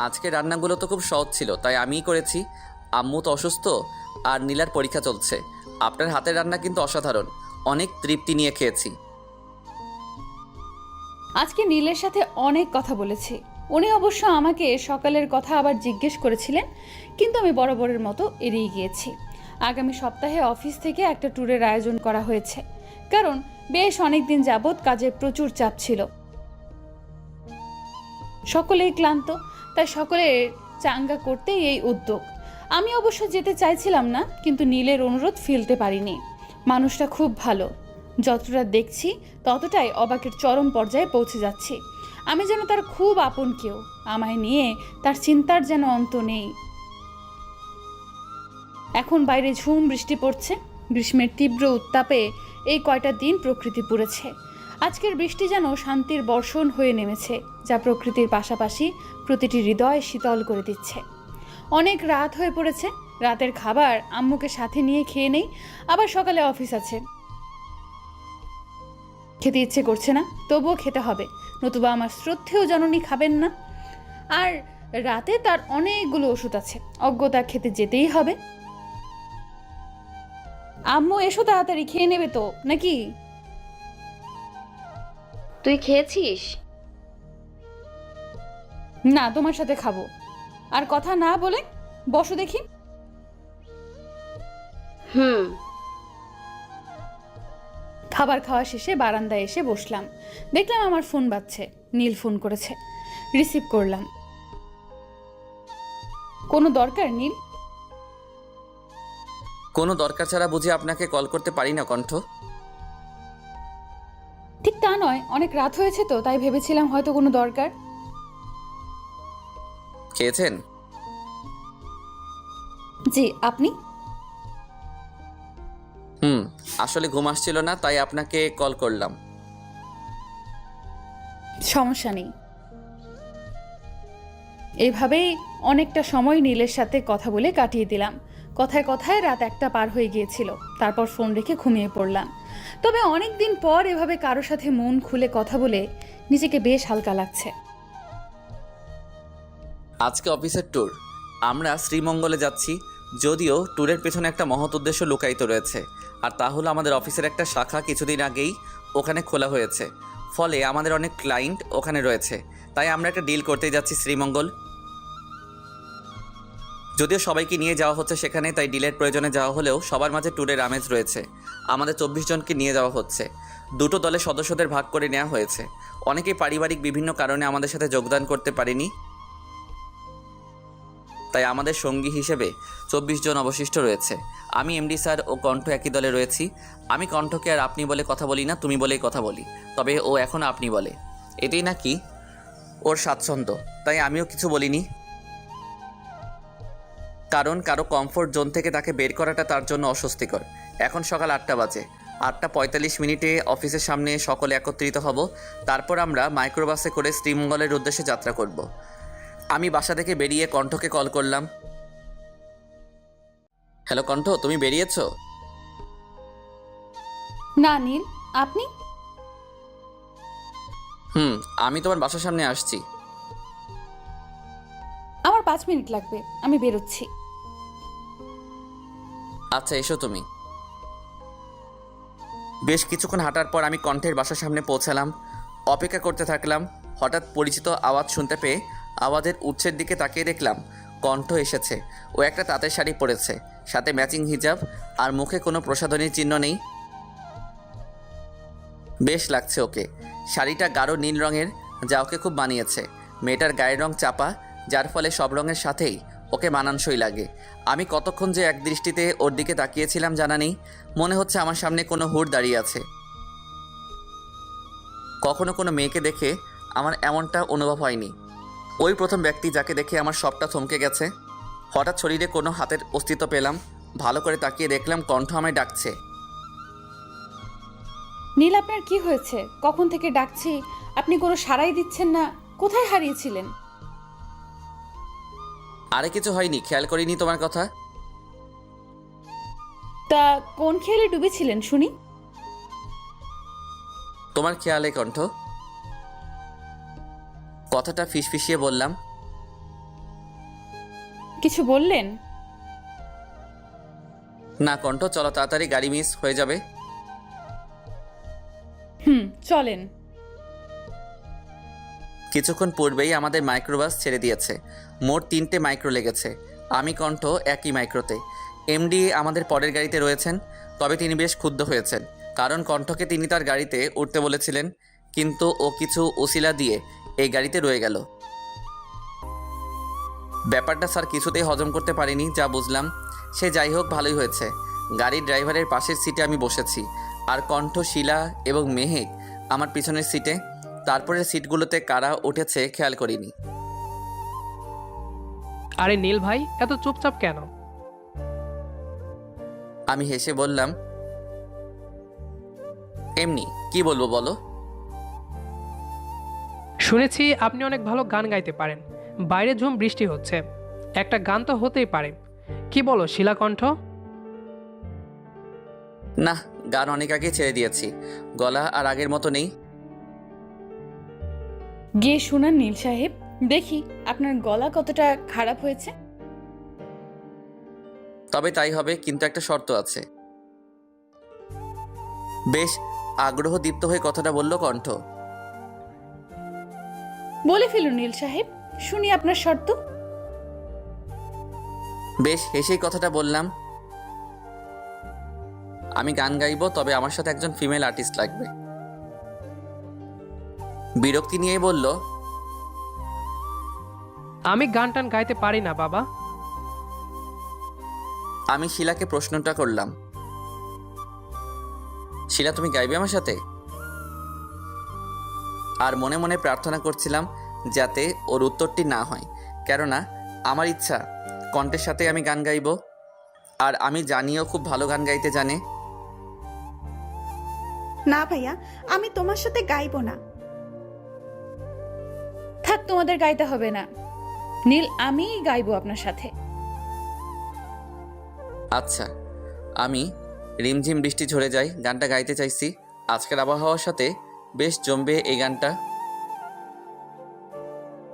আজকে রান্নাগুলো তো খুব সহজ ছিল, তাই আমিই করেছি। আম্মু তো অসুস্থ আর নীলার পরীক্ষা চলছে। আপনার হাতের রান্না কিন্তু অসাধারণ, অনেক তৃপ্তি নিয়ে খেয়েছি। আজকে নীলের সাথে অনেক কথা বলেছি। উনি অবশ্য আমাকে সকালের কথা আবার জিজ্ঞেস করেছিলেন, কিন্তু আমি বরাবরের মতো এড়িয়ে গিয়েছি। আগামী সপ্তাহে অফিস থেকে একটা ট্যুরের আয়োজন করা হয়েছে, কারণ বেশ অনেক দিন যাবৎ কাজের প্রচুর চাপ ছিল। সকলেই ক্লান্ত, তাই সকলের চাঙ্গা করতেই এই উদ্যোগ। আমি অবশ্য যেতে চাইছিলাম না, কিন্তু নীলের অনুরোধ ফেলতে পারিনি। মানুষটা খুব ভালো। যতটা দেখছি ততটাই অবাকের চরম পর্যায়ে পৌঁছে যাচ্ছি। আমি যেন তার খুব আপন কেউ। আমায় নিয়ে তার চিন্তার যেন অন্ত নেই। এখন বাইরে ঝুম বৃষ্টি পড়ছে। গ্রীষ্মের তীব্র উত্তাপে এই কয়টা দিন প্রকৃতি পুড়েছে। আজকের বৃষ্টি যেন শান্তির বর্ষণ হয়ে নেমেছে, যা প্রকৃতির পাশাপাশি প্রতিটি হৃদয় শীতল করে দিচ্ছে। অনেক রাত হয়ে পড়েছে। রাতের খাবার আম্মুকে সাথে নিয়ে খেয়ে নেই, আবার সকালে অফিস আছে। খেতে ইচ্ছে করছে না, তবুও খেতে হবে, নতুবা আমার শ্রদ্ধেয় জননী খাবেন না। আর রাতে তার অনেকগুলো ওষুধ আছে, অজ্ঞতা খেতে যেতেই হবে। আম্মু এসো তাড়াতাড়ি, খেয়ে নেবে তো নাকি? তুই খেয়েছিস? না, তোমার সাথে খাবো। আর কথা না বলে বসো দেখি। হুম। খাবার খাওয়া শেষে বারান্দায় এসে বসলাম। দেখলাম আমার ফোন বাজছে। নীল ফোন করেছে। রিসিভ করলাম। কোনো দরকার নীল? কোনো দরকার ছাড়া বুঝি আপনাকে কল করতে পারি না কণ্ঠ? ঠিক তা নয়, অনেক রাত হয়েছে তো, তাই ভেবেছিলাম হয়তো কোনো দরকার। খেয়েছেন? জি, আপনি? আসলে ঘুম আসছিল না, তাই আপনাকে কল করলাম। সমস্যা নেই। এভাবেই অনেকটা সময় নীলের সাথে কথা বলে কাটিয়ে দিলাম। কথায় কথায় রাত 1টা পার হয়ে গিয়েছিল। তারপর ফোন রেখে ঘুমিয়ে পড়লাম। তবে অনেক দিন পর এভাবে কারোর সাথে মন খুলে কথা বলে নিজেকে বেশ হালকা লাগছে। আজকে অফিসের ট্যুর, আমরা শ্রীমঙ্গলে যাচ্ছি। যদিও ট্যুরের পেছনে একটা মহৎ উদ্দেশ্য লুকায়িত রয়েছে, আর তা হলো আমাদের অফিসের একটা শাখা কিছুদিন আগেই ওখানে খোলা হয়েছে। ফলে আমাদের অনেক ক্লায়েন্ট ওখানে রয়েছে, তাই আমরা একটা ডিল করতেই যাচ্ছি শ্রীমঙ্গল। যদিও সবাইকে নিয়ে যাওয়া হচ্ছে সেখানে, তাই ডিলের প্রয়োজনে যাওয়া হলেও সবার মাঝে ট্যুরের আমেজ রয়েছে। আমাদের 24 জনকে নিয়ে যাওয়া হচ্ছে। 2টো দলের সদস্যদের ভাগ করে নেওয়া হয়েছে। অনেকেই পারিবারিক বিভিন্ন কারণে আমাদের সাথে যোগদান করতে পারেনি, তাই আমাদের সঙ্গী হিসেবে 24 জন অবশিষ্ট রয়েছে। আমি এমডি স্যার ও কণ্ঠ একই দলে রয়েছি। আমি কণ্ঠকে আর আপনি বলে কথা বলি না, তুমি বলেই কথা বলি। তবে ও এখন আপনি বলে, এটাই নাকি ওর স্বাচ্ছন্দ্য, তাই আমিও কিছু বলিনি। কারণ কারো কমফোর্ট জোন থেকে তাকে বের করাটা তার জন্য অস্বস্তিকর। এখন সকাল 8টা বাজে। 8:45 অফিসের সামনে সকলে একত্রিত হব। তারপর আমরা মাইক্রোবাসে করে শ্রীমঙ্গলের উদ্দেশ্যে যাত্রা করব। আমি বাসা থেকে বেরিয়ে কণ্ঠকে কল করলাম। হ্যালো কণ্ঠ, তুমি বেরিয়েছো? না নীল, আপনি? আমি তোমার বাসার সামনে আসছি। আমার 5 মিনিট লাগবে, আমি বেরোচ্ছি। আচ্ছা, এসো তুমি। বেশ কিছুক্ষণ হাঁটার পর আমি কণ্ঠের বাসার সামনে পৌঁছালাম। অপেক্ষা করতে থাকলাম। হঠাৎ পরিচিত আওয়াজ শুনতে পেয়ে আওয়াজের উৎসের দিকে তাকিয়ে দেখলাম কণ্ঠ এসেছে। ও একটা তাঁতের শাড়ি পরেছে, সাথে ম্যাচিং হিজাব, আর মুখে কোনো প্রসাধনীর চিহ্ন নেই। বেশ লাগছে ওকে। শাড়িটা গাঢ় নীল রঙের, যা ওকে খুব মানিয়েছে। মেয়েটার গায়ের রং চাপা, যার ফলে সব রঙের সাথেই ওকে মানানসই লাগে। আমি কতক্ষণ যে এক দৃষ্টিতে ওর দিকে তাকিয়েছিলাম জানা নেই। মনে হচ্ছে আমার সামনে কোনো হুড় দাঁড়িয়ে আছে। কখনো কোনো মেয়েকে দেখে আমার এমনটা অনুভব হয়নি। ওই প্রথম ব্যক্তি যাকে দেখে আমার সবটা থমকে গেছে। হঠাৎ শরীরে কোনো হাতের অস্তিত্ব পেলাম। ভালো করে তাকিয়ে দেখলাম কণ্ঠ আমায় ডাকছে। নীল, আপনার কি হয়েছে? কখন থেকে ডাকছি, আপনি কোনো সাড়াই দিচ্ছেন না। কোথায় হারিয়েছিলেন? আরে কিছু হয়নি, খেয়াল করিনি তোমার কথা। তা কোন খেয়ালে ডুবেছিলেন শুনি? তোমার খেয়ালে কণ্ঠ। কথাটা ফিসফিসিয়ে বললাম। কিছু বললেন? না কণ্ঠ, চলো তাড়াতাড়ি, গাড়ি মিস হয়ে যাবে। চলেন। কিছুক্ষণ পূর্বেই আমাদের মাইক্রোবাস ছেড়ে দিয়েছে। মোট 3টে মাইক্রো লেগেছে। আমি কণ্ঠ একই মাইক্রোতে। এমডি আমাদের পরের গাড়িতে রয়েছেন। তবে তিনি বেশ ক্ষুব্ধ হয়েছেন, কারণ কণ্ঠকে তিনি তার গাড়িতে উঠতে বলেছিলেন, কিন্তু ও কিছু ওসিলা দিয়ে এই গাড়িতে রয়ে গেল। ব্যাপারটা স্যার কিছুতেই হজম করতে পারিনি, যা বুঝলাম। সে যাই হোক, ভালোই হয়েছে। গাড়ির ড্রাইভারের পাশের সিটে আমি বসেছি, আর কণ্ঠ, শিলা এবং মেহেক আমার পিছনের সিটে। তারপরের সিটগুলোতে কারা উঠেছে খেয়াল করিনি। আরে নীল ভাই, এত চুপচাপ কেন? আমি হেসে বললাম, এমনি। কি বলবো বলো? শুনেছি আপনি অনেক ভালো গান গাইতে পারেন। বাইরে ঝুম বৃষ্টি হচ্ছে, একটা গান তো হতেই পারে। কি বলো শিলাকণ্ঠ? না, গান অনেক আগে ছেড়ে দিয়েছি। গলা আর আগের মতো নেই। গিয়ে শুনান নীল সাহেব, দেখি আপনার গলা কতটা খারাপ হয়েছে। তবে তাই হবে, কিন্তু একটা শর্ত আছে। বেশ আগ্রহ দীপ্ত হয়ে কথাটা বলল কণ্ঠ। বলে ফেলুন নীল সাহেব, শুনি আপনার শর্ত। বেশ হেসেই কথাটা বললাম, আমি গান গাইবো, তবে আমার সাথে একজন ফিমেল আর্টিস্ট লাগবে। বিরক্তি নিয়েই বলল, আমি গান টান গাইতে পারি না বাবা। আমি শিলাকে প্রশ্নটা করলাম, শিলা তুমি গাইবে আমার সাথে? আর মনে মনে প্রার্থনা করছিলাম যাতে ওর উত্তরটি না হয়, কেননা আমার ইচ্ছা কণ্ঠের সাথে আমি গান গাইব। আর আমি জানিও খুব ভালো গান গাইতে জানে। না ভাইয়া, আমি তোমার সাথে গাইবো না। থাক, তোমাদের গাইতে হবে না নীল, আমিই গাইবো আপনার সাথে। আচ্ছা, আমি রিমঝিম বৃষ্টি ঝরে যায় গানটা গাইতে চাইছি। আজকের আবহাওয়ার সাথে বেশ জমবে এই গানটা।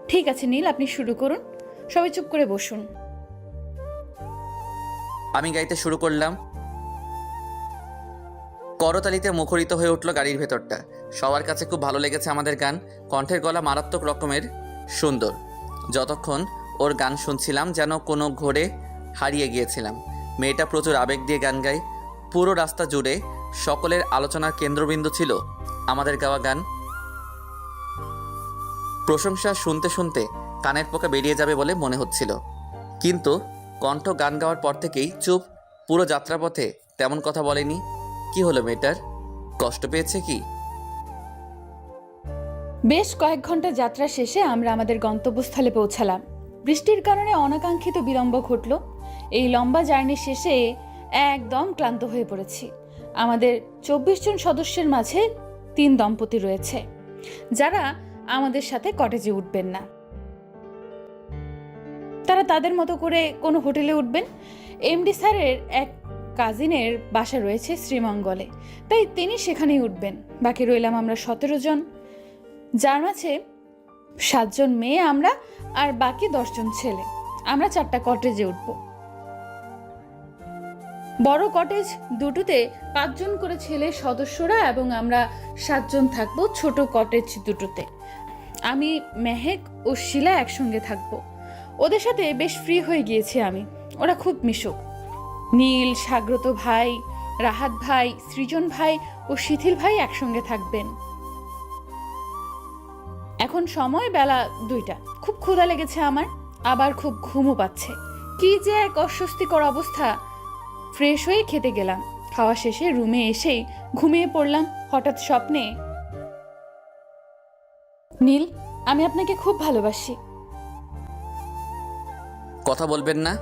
ঠিক আছে নীল, আপনি শুরু করুন। সবাই চুপ করে বসুন। আমি গাইতে শুরু করলাম। করতালিতে মুখরিত হয়ে উঠল গাড়ির ভেতরটা। সবার কাছে খুব ভালো লেগেছে আমাদের গান। কণ্ঠের গলা মারাত্মক রকমের সুন্দর। যতক্ষণ ওর গান শুনছিলাম যেন কোনো ঘোরে হারিয়ে গিয়েছিলাম। মেয়েটা প্রচুর আবেগ দিয়ে গান গায়। পুরো রাস্তা জুড়ে সকলের আলোচনার কেন্দ্রবিন্দু ছিল আমাদের গাওয়া গান। প্রশংসা শুনতে শুনতে কানের পোকা বেরিয়ে যাবে বলে মনে হচ্ছিল, কিন্তু কণ্ঠ গান গাওয়ার পর থেকেই চুপ। পুরো যাত্রাপথে তেমন কথা বলেনি। কি হলো মেয়েটার? কষ্ট পেয়েছে কি? বেশ কয়েক ঘন্টা যাত্রা শেষে আমরা আমাদের গন্তব্যস্থলে পৌঁছালাম। বৃষ্টির কারণে অনাকাঙ্ক্ষিত বিলম্ব ঘটল। এই লম্বা জার্নি শেষে একদম ক্লান্ত হয়ে পড়েছি। আমাদের 24 জন সদস্যের মাঝে 3 দম্পতি রয়েছে, যারা আমাদের সাথে কটেজে উঠবেন না। তারা তাদের মতো করে কোনো হোটেলে উঠবেন। এমডি স্যারের এক কাজিনের বাসা রয়েছে শ্রীমঙ্গলে, তাই তিনি সেখানেই উঠবেন। বাকি রইলাম আমরা 17 জন, যার মাঝে 7 জন মেয়ে আমরা, আর বাকি 10 জন ছেলে। আমরা 4টা কটেজে উঠব। বড় কটেজ দুটোতে 5 জন করে ছেলে সদস্যরা এবং আমরা 7 জন থাকবো ছোট কটেজ দুটোতে। আমি, মেহেক ও শিলা একসঙ্গে থাকবো। ওদের সাথে বেশ ফ্রি হয়ে গিয়েছি আমি। ওরা খুব মিশুক। নীল, সাগ্রত ভাই, রাহাত ভাই, সৃজন ভাই ও শিথিল ভাই একসঙ্গে থাকবেন। এখন সময় বেলা 2টা। খুব ক্ষুধা লেগেছে আমার, আবার খুব ঘুমও পাচ্ছে। কি যে এক অস্বস্তিকর অবস্থা। ফ্রেশ হয়ে খেতে গেলাম। খাওয়া শেষে রুমে এসেই ঘুমিয়ে পড়লাম। হঠাৎ স্বপ্নে, নীল, আমি আপনাকে খুব ভালোবাসি। কথা বলবেন না?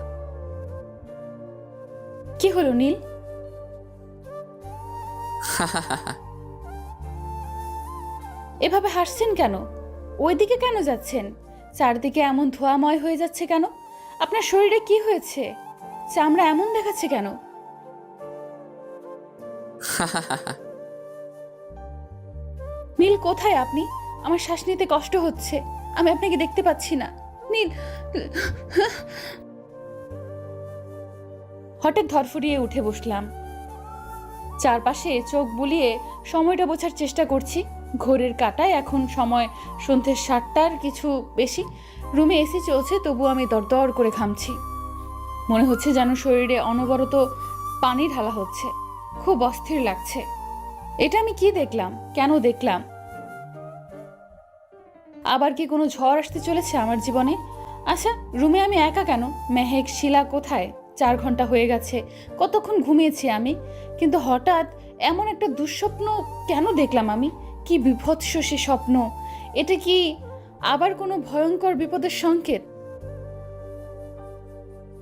কি হলো নীল? এভাবে হাসছেন কেন? ওইদিকে কেন যাচ্ছেন? চারদিকে এমন ধোঁয়াময় হয়ে যাচ্ছে কেন? আপনার শরীরে কি হয়েছে? চামড়া এমন দেখাচ্ছে কেন? নীল, কোথায় আপনি? আমার শ্বাস নিতে কষ্ট হচ্ছে। আমি আপনাকে দেখতে পাচ্ছি না। নীল। হঠাৎ ধরফড়িয়ে উঠে বসলাম। চারপাশে চোখ বুলিয়ে সময়টা বোঝার চেষ্টা করছি। ঘড়ির কাঁটায় এখন সময় সন্ধ্যে 7টার কিছু বেশি। রুমে এসি চলছে, তবু আমি দরদর করে ঘামছি। মনে হচ্ছে যেন শরীরে অনবরত পানি ঢালা হচ্ছে। খুব অস্থির লাগছে। এটা আমি কি দেখলাম? কেন দেখলাম? আবার কি কোনো ঝড় আসতে চলেছে আমার জীবনে? আচ্ছা, রুমে আমি একা কেন? মেহেক, শিলা কোথায়? 4 ঘন্টা হয়ে গেছে। কতক্ষণ ঘুমিয়েছি আমি? কিন্তু হঠাৎ এমন একটা দুঃস্বপ্ন কেন দেখলাম আমি? কি বিভৎস সে স্বপ্ন! এটা কি আবার কোনো ভয়ঙ্কর বিপদের সংকেত?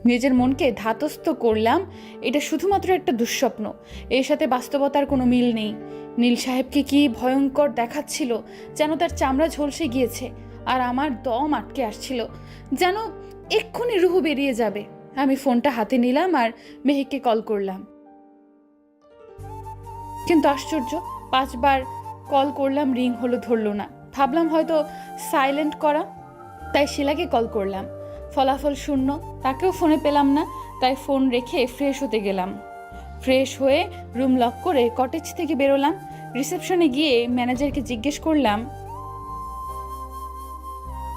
নিজের মনকে ধাতস্থ করলাম, এটা শুধুমাত্র একটা দুঃস্বপ্ন। এর সাথে বাস্তবতার কোনো মিল নেই। নীল সাহেবকে কি ভয়ঙ্কর দেখাচ্ছিল, যেন তার চামড়া ঝলসে গিয়েছে আর আমার দম আটকে আসছিল, যেন এক্ষুনি রুহু বেরিয়ে যাবে। আমি ফোনটা হাতে নিলাম আর মেহেককে কল করলাম। কিন্তু আশ্চর্য, 5 বার কল করলাম, রিং হলো, ধরলো না। ভাবলাম হয়তো সাইলেন্ট করা, তাই শিলাকে কল করলাম। ফলাফল শূন্য। তাকেও ফোনে পেলাম না, তাই ফোন রেখে ফ্রেশ হতে গেলাম। ফ্রেশ হয়ে রুম লক করে কটেজ থেকে বেরোলাম। রিসেপশনে গিয়ে ম্যানেজারকে জিজ্ঞেস করলাম,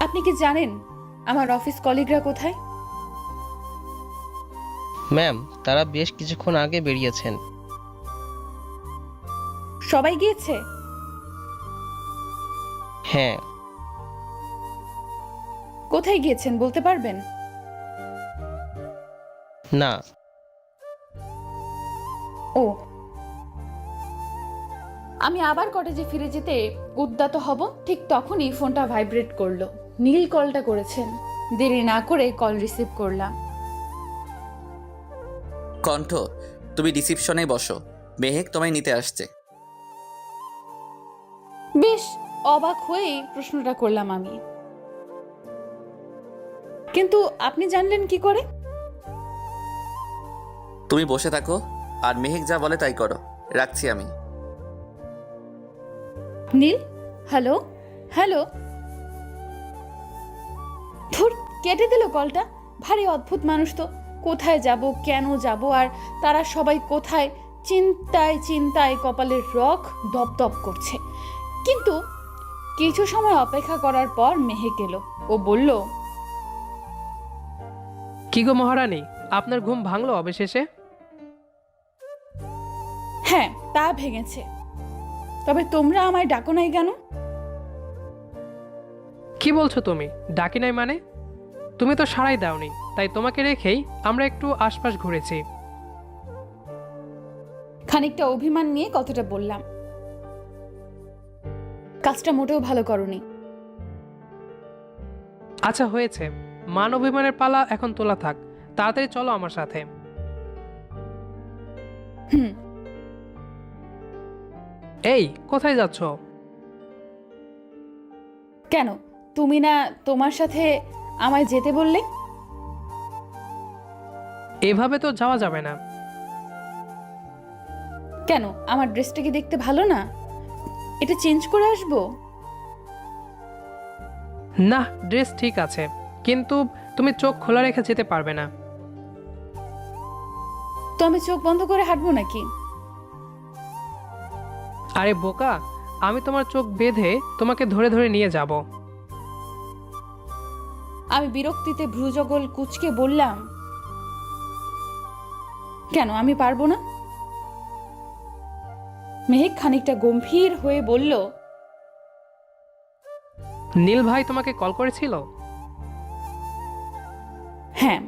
আপনি কি জানেন আমার অফিস কলিগরা কোথায়? ম্যাম, তারা বেশ কিছুক্ষণ আগে বেরিয়েছেন। সবাই গিয়েছে? হ্যাঁ। কোথায় গিয়েছেন বলতে পারবেন? না। ও। আমি আবার কটেজে ফিরে যেতে উদ্যত হব, ঠিক তখনই ফোনটা ভাইব্রেট করলো। নীল কলটা করেছেন। দেরি না করে কল রিসিভ করলাম। কণ্ঠ, তুমি রিসিপশনে বসো, মেহেক তোমায় নিতে আসছে। বেশ অবাক হয়েই প্রশ্নটা করলাম আমি। কিন্তু আপনি জানলেন কি করে? তুমি বসে থাকো আর মেহেক যা বলে তাই করো। রাখছি আমি। নীল, হ্যালো হ্যালো। ধুর, কেটে দিল কলটা। ভারী অদ্ভুত মানুষ তো। কোথায় যাব, কেন যাব, আর তারা সবাই কোথায়? চিন্তায় চিন্তায় কপালের রগ দপদপ করছে। কিন্তু কিছু সময় অপেক্ষা করার পর মেহেক এলো। ও বলল, কি গো মহারানী, আপনার ঘুম ভাঙলো অবশেষে? হ্যাঁ, তা ভেঙেছে। তবে তোমরা আমায় ডাকো নাই কেন? কি বলছো তুমি? ডাকি নাই মানে? তুমি তো সাড়াই দাওনি, তাই তোমাকে রেখেই আমরা একটু আশপাশ ঘুরেছি। খানিকটা অভিমান নিয়ে কথাটা বললাম। কাজটা মোটেও ভালো করনি। আচ্ছা হয়েছে, মান অভিমানের পালা এখন তোলা থাক। তাড়াতাড়ি চলো আমার সাথে। হুম। এই, কোথায় যাচ্ছ? কেন, তুমি না তোমার সাথে আমায় যেতে বললে? এভাবে তো যাওয়া যাবে না। কেন, আমার ড্রেসটা কি দেখতে ভালো না? এটা চেঞ্জ করে আসবো? না, ড্রেস ঠিক আছে, কিন্তু তুমি চোখ খোলা রেখে যেতে পারবে না। তো আমি চোখ বন্ধ করে হাঁটবো নাকি? আরে বোকা, আমি তোমার চোখ বেঁধে তোমাকে ধরে ধরে নিয়ে যাব। আমি বিরক্তিতে ভ্রুজগল কুঁচকে বললাম, কেন আমি পারবো না? মেহেক খানিকটা গম্ভীর হয়ে বলল, নীল ভাই তোমাকে কল করেছিল? হ্যাঁ।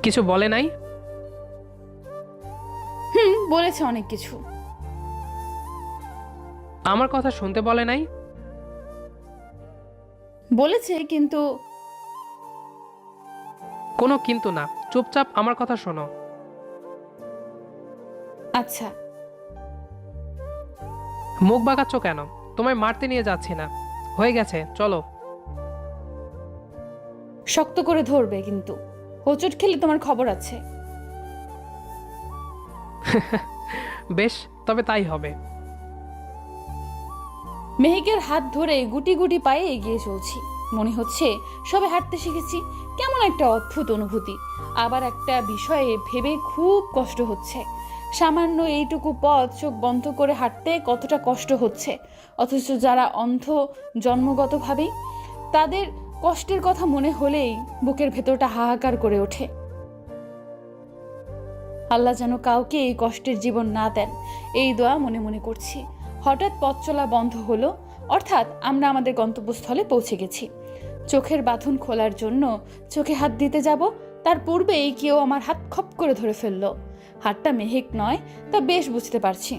কিছু বলে নাই? বলেছে অনেক কিছু। আমার কথা শুনতে বলে নাই? বলেছে, কিন্তু কোনো কিন্তু না, চুপচাপ আমার কথা শোনো। আচ্ছা। মুখ বাঁকাচ্ছ কেন? তোমায় মারতে নিয়ে যাচ্ছি না, হয়ে গেছে, চলো। শক্ত করে ধরবে কিন্তু, হোঁচট খেলে তোমার খবর আছে। বেশ, তবে তাই হবে। মেহেকের হাত ধরে গুটি গুটি পায়ে এগিয়ে চলছি। মনে হচ্ছে সবে হাঁটতে শিখেছি। কেমন একটা অদ্ভুত অনুভূতি। আবার একটা বিষয়ে ভেবে খুব কষ্ট হচ্ছে। সামান্য এইটুকু পথ চোখ বন্ধ করে হাঁটতে কতটা কষ্ট হচ্ছে, অথচ যারা অন্ধ জন্মগতভাবেই, তাদের কষ্টের কথা মনে হলেই বুকের ভেতরটা হাহাকার করে ওঠে। আল্লাহ যেন কাউকে এই কষ্টের জীবন না দেন, এই দোয়া মনে মনে করছি। হঠাৎ পথ চলা বন্ধ হলো, অর্থাৎ আমরা আমাদের গন্তব্যস্থলে পৌঁছে গেছি। চোখের বাঁধন খোলার জন্য চোখে হাত দিতে যাব, তার পূর্বেই কেউ আমার হাত খপ করে ধরে ফেললো। হাতটা মেহেক নয়, তা বেশ বুঝতে পারছি।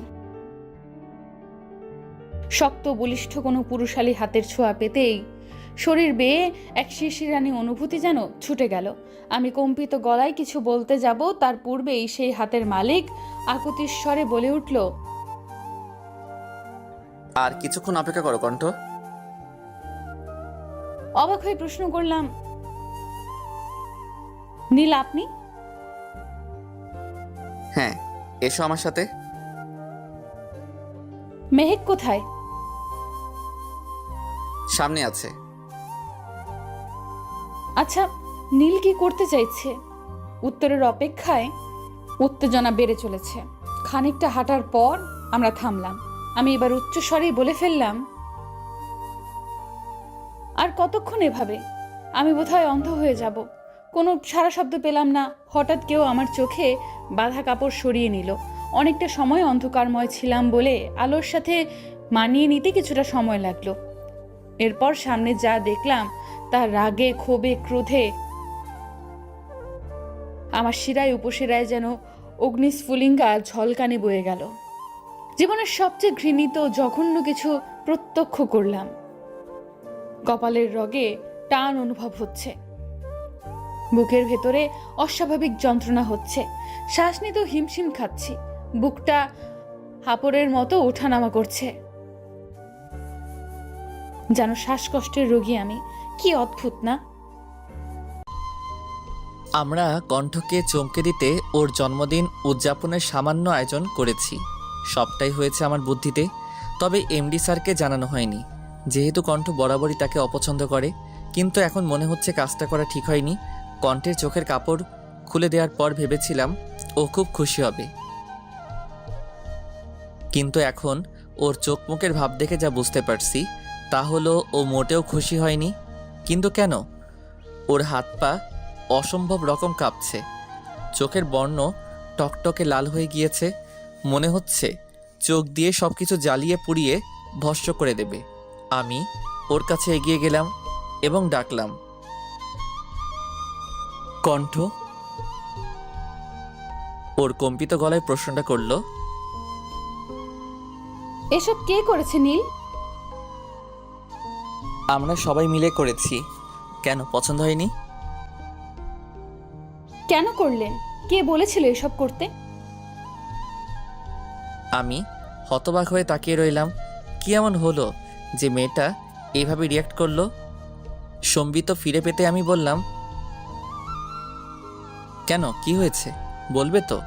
শক্ত বলিষ্ঠ কোনো পুরুষালী হাতের ছোঁয়া পেতেই শরীর বেয়ে এক শিরশিরানি অনুভূতি যেন ছুটে গেল। আমি কম্পিত গলায় কিছু বলতে যাব, তার পূর্বেই সেই হাতের মালিক আকুতির স্বরে বলে উঠল, আর কিছুক্ষণ অপেক্ষা করো কণ্ঠ। অবাক হয়ে প্রশ্ন করলাম, নীল আপনি? হ্যাঁ, এসো আমার সাথে। মেহেক কোথায়? সামনে আছে। আচ্ছা, নীল কি করতে চাইছে? উত্তরের অপেক্ষায় উত্তেজনা বেড়ে চলেছে। খানিকটা হাঁটার পর আমরা থামলাম। আমি এবার উচ্চস্বরেই বলে ফেললাম, আর কতক্ষণ এভাবে? আমি বোধহয় অন্ধ হয়ে যাব। কোনো সারা শব্দ পেলাম না। হঠাৎ কেউ আমার চোখে বাঁধা কাপড় সরিয়ে নিল। অনেকটা সময় অন্ধকারময় ছিলাম বলে আলোর সাথে মানিয়ে নিতে কিছুটা সময় লাগলো। এরপর সামনে যা দেখলাম তা রাগে, ক্ষোভে, ক্রোধে আমার শিরায় উপশিরায় যেন অগ্নিস্ফুলিঙ্গা ঝলকানি বয়ে গেল। জীবনের সবচেয়ে ঘৃণিত জঘন্য কিছু প্রত্যক্ষ করলাম। কপালের রগে টান অনুভব হচ্ছে, বুকের ভেতরে অস্বাভাবিক যন্ত্রণা হচ্ছে, শ্বাস নিতেও হিমশিম খাচ্ছি, বুকটা হাঁপড়ের মতো ওঠানামা করছে, যেন শ্বাসকষ্টের রোগী আমি। কি অদ্ভুত না? আমরা কণ্ঠকে চমকে দিতে ওর জন্মদিন উদযাপনের সামান্য আয়োজন করেছি। সবটাই হয়েছে আমার বুদ্ধিতে। তবে এমডি স্যারকে জানানো হয়নি, যেহেতু কণ্ঠ বরাবরই তাকে অপছন্দ করে। কিন্তু এখন মনে হচ্ছে কাজটা করা ঠিক হয়নি। কণ্ঠের চোখের কাপড় খুলে দেওয়ার পর ভেবেছিলাম ও খুব খুশি হবে, কিন্তু এখন ওর চোখ মুখের ভাব দেখে যা বুঝতে পারছি তা হলো ও মোটেও খুশি হয়নি। কিন্তু কেন? ওর হাত পা অসম্ভব রকম কাঁপছে, চোখের বর্ণ টকটকে লাল হয়ে গিয়েছে। মনে হচ্ছে চোখ দিয়ে সব কিছু জ্বালিয়ে পুড়িয়ে ভস্ম করে দেবে। আমি ওর কাছে এগিয়ে গেলাম এবং ডাকলাম, কণ্ঠ। ওর কম্পিত গলায় প্রশ্নটা করলো, এসব কে করেছে নীল? আমরা সবাই মিলে করেছি। কেন, পছন্দ হয়নি? কেন করলেন? কে বলেছিল এসব করতে? আমি হতবাক হয়ে তাকিয়ে রইলাম। কি এমন হলো যে মেয়েটা এইভাবে রিয়াক্ট করলো? সম্বিত ফিরে পেতে আমি বললাম, কেন, কি হয়েছে বলবে তো?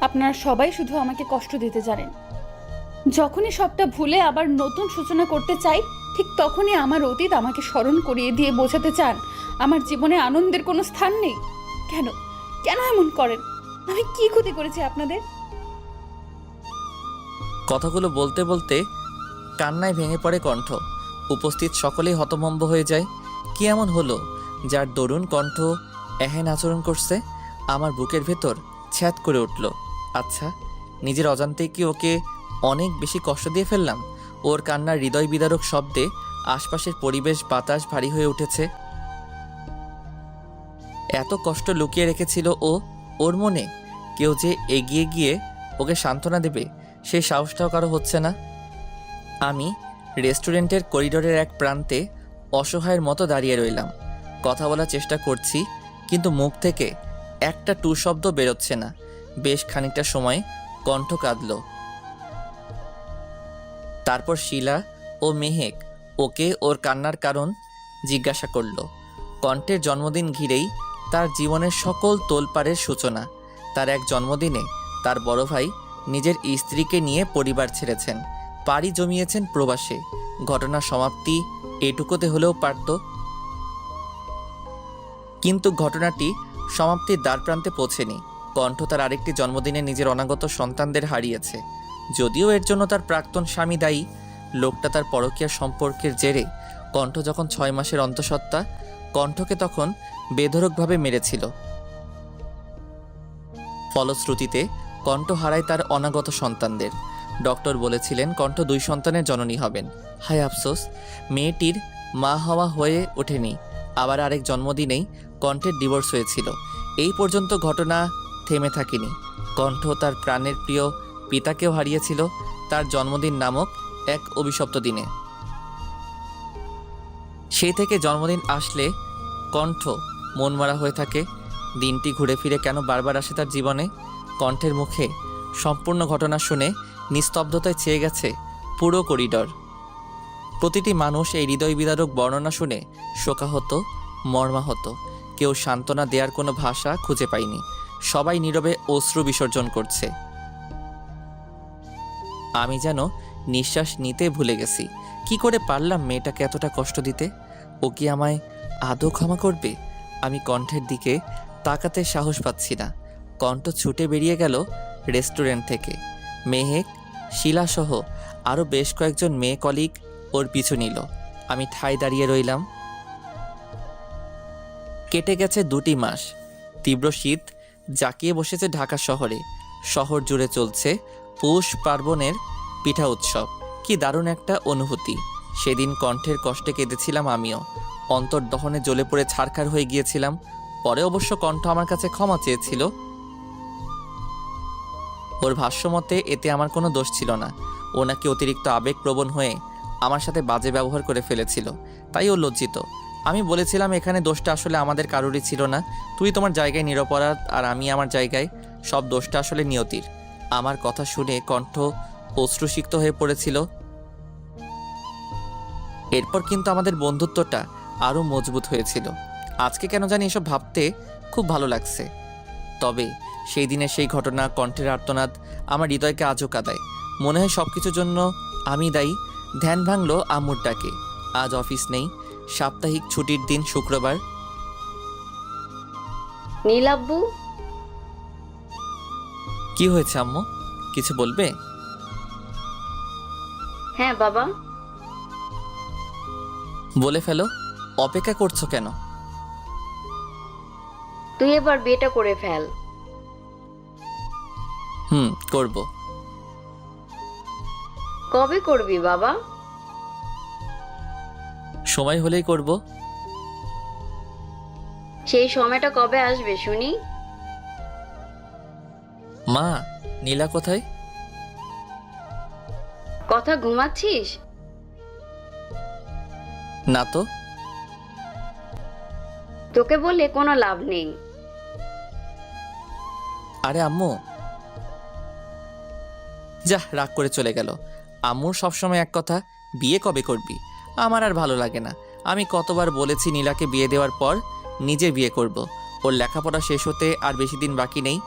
আপনারা সবাই শুধু আমাকে কষ্ট দিতে জানেন। যখনই সবটা ভুলে আবার নতুন সূচনা করতে চাই, ঠিক তখনই আমার অতীত আমাকে স্মরণ করিয়ে দিয়ে বোঝাতে চান আমার জীবনে আনন্দের কোনো স্থান নেই। কেন কেন এমন করেন? আমি কি ক্ষতি করেছি আপনাদের? কথাগুলো বলতে বলতে কান্নায় ভেঙে পড়ে কণ্ঠ। উপস্থিত সকলেই হতভম্ব হয়ে যায়। কি এমন হলো যার দরুণ কণ্ঠ এহেন আচরণ করছে? আমার বুকের ভেতর ছ্যাদ করে উঠল। আচ্ছা, নিজের অজান্তেই কি ওকে অনেক বেশি কষ্ট দিয়ে ফেললাম? ওর কান্নার হৃদয় বিদারক শব্দে আশপাশের পরিবেশ বাতাস ভারী হয়ে উঠেছে। এত কষ্ট লুকিয়ে রেখেছিল ও ওর মনে। কেউ যে এগিয়ে গিয়ে ওকে সান্ত্বনা দেবে সেই সাহসটাও কারো হচ্ছে না। আমি রেস্টুরেন্টের করিডোরের এক প্রান্তে অসহায়ের মতো দাঁড়িয়ে রইলাম। কথা বলার চেষ্টা করছি, কিন্তু মুখ থেকে একটা টু শব্দ বেরোচ্ছে না। বেশ খানিকটা সময় কণ্ঠ কাঁদল। তারপর শিলা ও মেহেক ওকে ওর কান্নার কারণ জিজ্ঞাসা করল। কণ্ঠের জন্মদিন ঘিরেই তার জীবনের সকল তোলপাড়ের সূচনা। তার এক জন্মদিনে তার বড় ভাই নিজের স্ত্রীকে নিয়ে পরিবার ছেড়েছেন, পাড়ি জমিয়েছেন প্রবাসে। ঘটনার সমাপ্তি এটুকুতে হলেও পারত, কিন্তু ঘটনাটি সমাপ্তির দ্বারপ্রান্তে পৌঁছেনি। কণ্ঠ তার আরেকটি জন্মদিনে নিজের অনাগত সন্তানদের হারিয়েছে। যদিও এর জন্য তার প্রাক্তন স্বামী দায়ী। লোকটা তার পরকীয়া সম্পর্কের জেরে কণ্ঠ যখন 6 মাসের অন্তঃসত্ত্বা, কণ্ঠকে তখন বেধড়কভাবে মেরেছিল। ফলশ্রুতিতে কণ্ঠ হারায় তার অনাগত সন্তানদের। ডক্টর বলেছিলেন কণ্ঠ 2 সন্তানের জননী হবেন। হায় আফসোস, মেয়েটির মা হওয়া হয়ে ওঠেনি। আবার আরেক জন্মদিনেই কণ্ঠের ডিভোর্স হয়েছিল। এই পর্যন্ত ঘটনা থেমে থাকেনি। কণ্ঠ তার প্রাণের প্রিয় পিতাকেও হারিয়েছিল তার জন্মদিন নামক এক অভিশপ্ত দিনে। সেই থেকে জন্মদিন আসলে কণ্ঠ মনমরা হয়ে থাকে। দিনটি ঘুরে ফিরে কেন বারবার আসে তার জীবনে? কণ্ঠের মুখে সম্পূর্ণ ঘটনা শুনে নিস্তব্ধতায় চেয়ে গেছে পুরো করিডর। প্রতিটি মানুষ এই হৃদয় বিদারক বর্ণনা শুনে শোকাহত, মর্মাহত। কেউ সান্ত্বনা দেওয়ার কোনো ভাষা খুঁজে পায়নি। সবাই নীরবে অশ্রু বিসর্জন করছে। আমি যেন নিঃশ্বাস নিতে ভুলে গেছি। কি করে পারলাম মেয়েটাকে এতটা কষ্ট দিতে? ও কি আমায় আদৌ ক্ষমা করবে? আমি কণ্ঠের দিকে তাকাতে সাহস পাচ্ছি না। কণ্ঠ ছুটে বেরিয়ে গেল রেস্টুরেন্ট থেকে। মেহেক, শিলাসহ আরও বেশ কয়েকজন মেয়ে কলিগ ওর পিছু নিল। আমি ঠায় দাঁড়িয়ে রইলাম। কেটে গেছে 2টি মাস। তীব্র শীত জাঁকিয়ে বসেছে ঢাকা শহরে। শহর জুড়ে চলছে পৌষ পার্বণের পিঠা উৎসব। কি দারুণ একটা অনুভূতি। সেদিন কণ্ঠের কষ্টে কেঁদেছিলাম আমিও। অন্তর্দহনে জ্বলে পড়ে ছারখার হয়ে গিয়েছিলাম। পরে অবশ্য কণ্ঠ আমার কাছে ক্ষমা চেয়েছিল। ওর ভাষ্যমতে এতে আমার কোনো দোষ ছিল না। ও নাকি অতিরিক্ত আবেগপ্রবণ হয়ে আমার সাথে বাজে ব্যবহার করে ফেলেছিল, তাই ও লজ্জিত। আমি বলেছিলাম এখানে দোষটা আসলে আমাদের কারোরই ছিল না। তুই তোমার জায়গায় নিরপরাধ আর আমি আমার জায়গায়। সব দোষটা আসলে নিয়তির। আমার কথা শুনে কণ্ঠ অশ্রুসিক্ত হয়ে পড়েছিল। এরপর কিন্তু আমাদের বন্ধুত্বটা আরও মজবুত হয়েছিল। আজকে কেন জানি এসব ভাবতে খুব ভালো লাগছে। তবে সেই দিনের সেই ঘটনা, কণ্ঠের আর্তনাদ আমার হৃদয়কে আজও কাঁদায়। মনে হয় সব কিছুর জন্য আমি দায়ী। ধ্যান ভাঙল আম্মুর ডাকে। আজ অফিস নেই, সাপ্তাহিক ছুটির দিন শুক্রবার। নীলাব্বু, কি হয়েছে আম্মু? কিছু বলবে? হ্যাঁ বাবা। বলে ফেলো। অপেক্ষা করছো কেন? তুই এবার বিয়েটা করে ফেল। করব। কবে করবি বাবা? সময় হলেই করব। সেই সময়টা কবে আসবে শুনি? মা, নীলা কোথায়? কথা ঘুমাচ্ছিস? না তো। তোকে বলে কোনো লাভ নেই। আরে আম্মু, যা রাগ করে চলে গেল। আম্মুর সবসময় এক কথা, বিয়ে কবে করবি? আমার আর ভালো লাগে না। আমি কতবার বলেছি নীলাকে বিয়ে দেওয়ার পর নিজে বিয়ে করব। ওর লেখাপড়া শেষ হতে আর বেশি দিন বাকি নেই।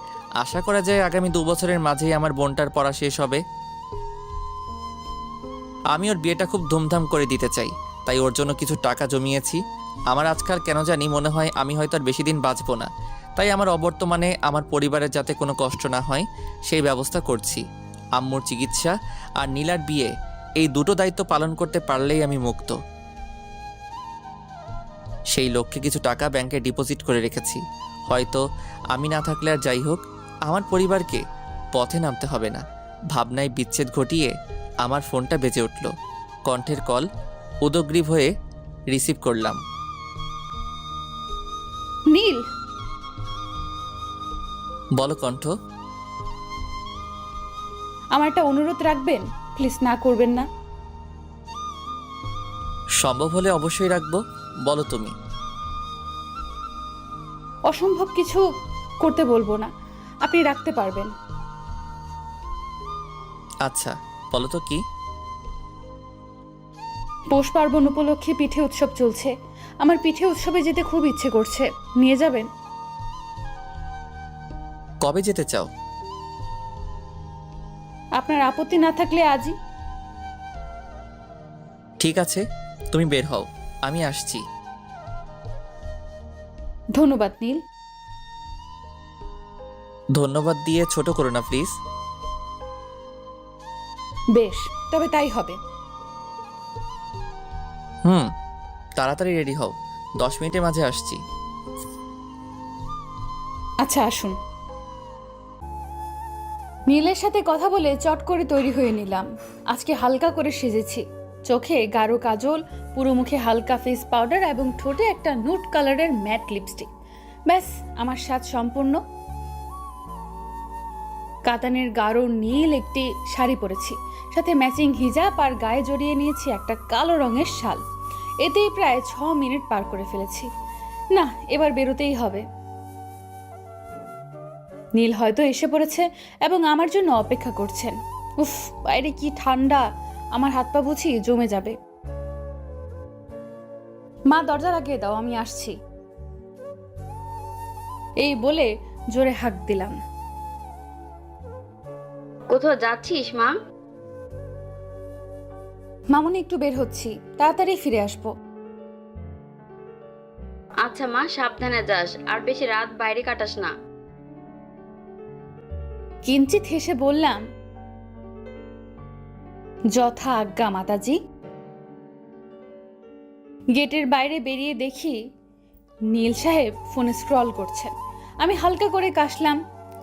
আশা করা যায় আগামী 2 বছরের মাঝেই আমার বোনটার পড়া শেষ হবে। আমি ওর বিয়েটা খুব ধুমধাম করে দিতে চাই, তাই ওর জন্য কিছু টাকা জমিয়েছি। আমার আজকাল কেন জানি মনে হয় আমি হয়তো আর বেশি দিন বাঁচবো না। তাই আমার অবর্তমানে আমার পরিবারের যাতে কোনো কষ্ট না হয় সেই ব্যবস্থা করছি। আম্মুর চিকিৎসা আর নীলার বিয়ে, এই দুটো দায়িত্ব পালন করতে পারলেই আমি মুক্ত। সেই লক্ষ্যে কিছু টাকা ব্যাংকে ডিপোজিট করে রেখেছি। হয়তো আমি না থাকলে আর যাই হোক, আমার পরিবারকে পথে নামতে হবে না। ভাবনায় বিচ্ছেদ ঘটিয়ে আমার ফোনটা বেজে উঠল। কণ্ঠের কল। উদগ্রীব হয়ে রিসিভ করলাম। নীল, বলো কণ্ঠ। আমার একটা অনুরোধ রাখবেন? প্লিজ, না করবেন না। সম্ভব হলে অবশ্যই রাখবো, বলো তুমি। অসম্ভব কিছু করতে বলবো না, আপনি রাখতে পারবেন। আচ্ছা, বলো তো কি। পৌষ পার্বণ উপলক্ষে পিঠে উৎসব চলছে। আমার পিঠে উৎসবে যেতে খুব ইচ্ছে করছে, নিয়ে যাবেন? কবে যেতে চাও? আপনার আপত্তি না থাকলে আজই। ঠিক আছে, তুমি বের হও, আমি আসছি। ধন্যবাদ নীল। ধন্যবাদ দিয়ে ছোট করো না প্লিজ। বেশ, তবে তাই হবে। তাড়াতাড়ি রেডি হও, 10 মিনিটের মাঝে আসছি। আচ্ছা, আসুন। নীলের সাথে কথা বলে চট করে তৈরি হয়ে নিলাম। আজকে হালকা করে সেজেছি। চোখে গাঢ় কাজল, পুরো মুখে হালকা ফেস পাউডার এবং ঠোঁটে একটা নুট কালারের ম্যাট লিপস্টিক। ব্যাস, আমার সাজ সম্পূর্ণ। কাতানের গাঢ় নীল একটি শাড়ি পরেছি, সাথে ম্যাচিং হিজাব, আর গায়ে জড়িয়ে নিয়েছি একটা কালো রঙের শাল। এতেই প্রায় 6 মিনিট পার করে ফেলেছি। না, এবার বেরোতেই হবে। নীল হয়তো এসে পড়েছে এবং আমার জন্য অপেক্ষা করছেন। উফ, বাইরে কি ঠান্ডা, আমার হাত পা বুঝি জমে যাবে। মা, দরজা লাগিয়ে দাও, আমি আসছি। এই বলে জোরে হাঁক দিলাম। কোথাও যাচ্ছিস মা? মামুনি, একটু বের হচ্ছি, তাড়াতাড়ি ফিরে আসবো। আচ্ছা মা, সাবধানে যাস, আর বেশি রাত বাইরে কাটাস না। কিঞ্চিত হেসে বললাম, যথা আজ্ঞা মাতাজি। গেটের বাইরে বেরিয়ে দেখি নীল সাহেব ফোনে স্ক্রল করছেন। আমি হালকা করে কাশলাম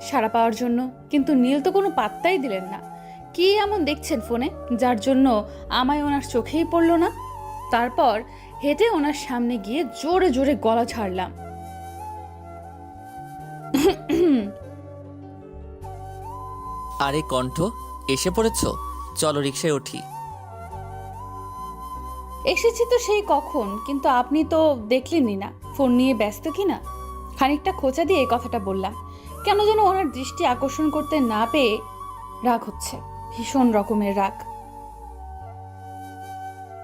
সাড়া পাওয়ার জন্য, কিন্তু নীল তো কোনো পাত্তাই দিলেন না। কি এমন দেখছেন ফোনে যার জন্য আমায় ওনার চোখেই পড়ল না? তারপর হেঁটে ওনার সামনে গিয়ে জোরে জোরে গলা ছাড়লাম। আরে কণ্ঠ, এসে পড়েছ? চলো রিকশায় উঠি। এসেছি তো সেই কখন, কিন্তু আপনি তো দেখলেনই না ফোন নিয়ে ব্যস্ত কিনা। খানিকটা খোঁচা দিয়ে কথাটা বললাম। কেন যেন ওনার দৃষ্টি আকর্ষণ করতে না পেয়ে রাগ হচ্ছে, ভীষণ রকমের রাগ।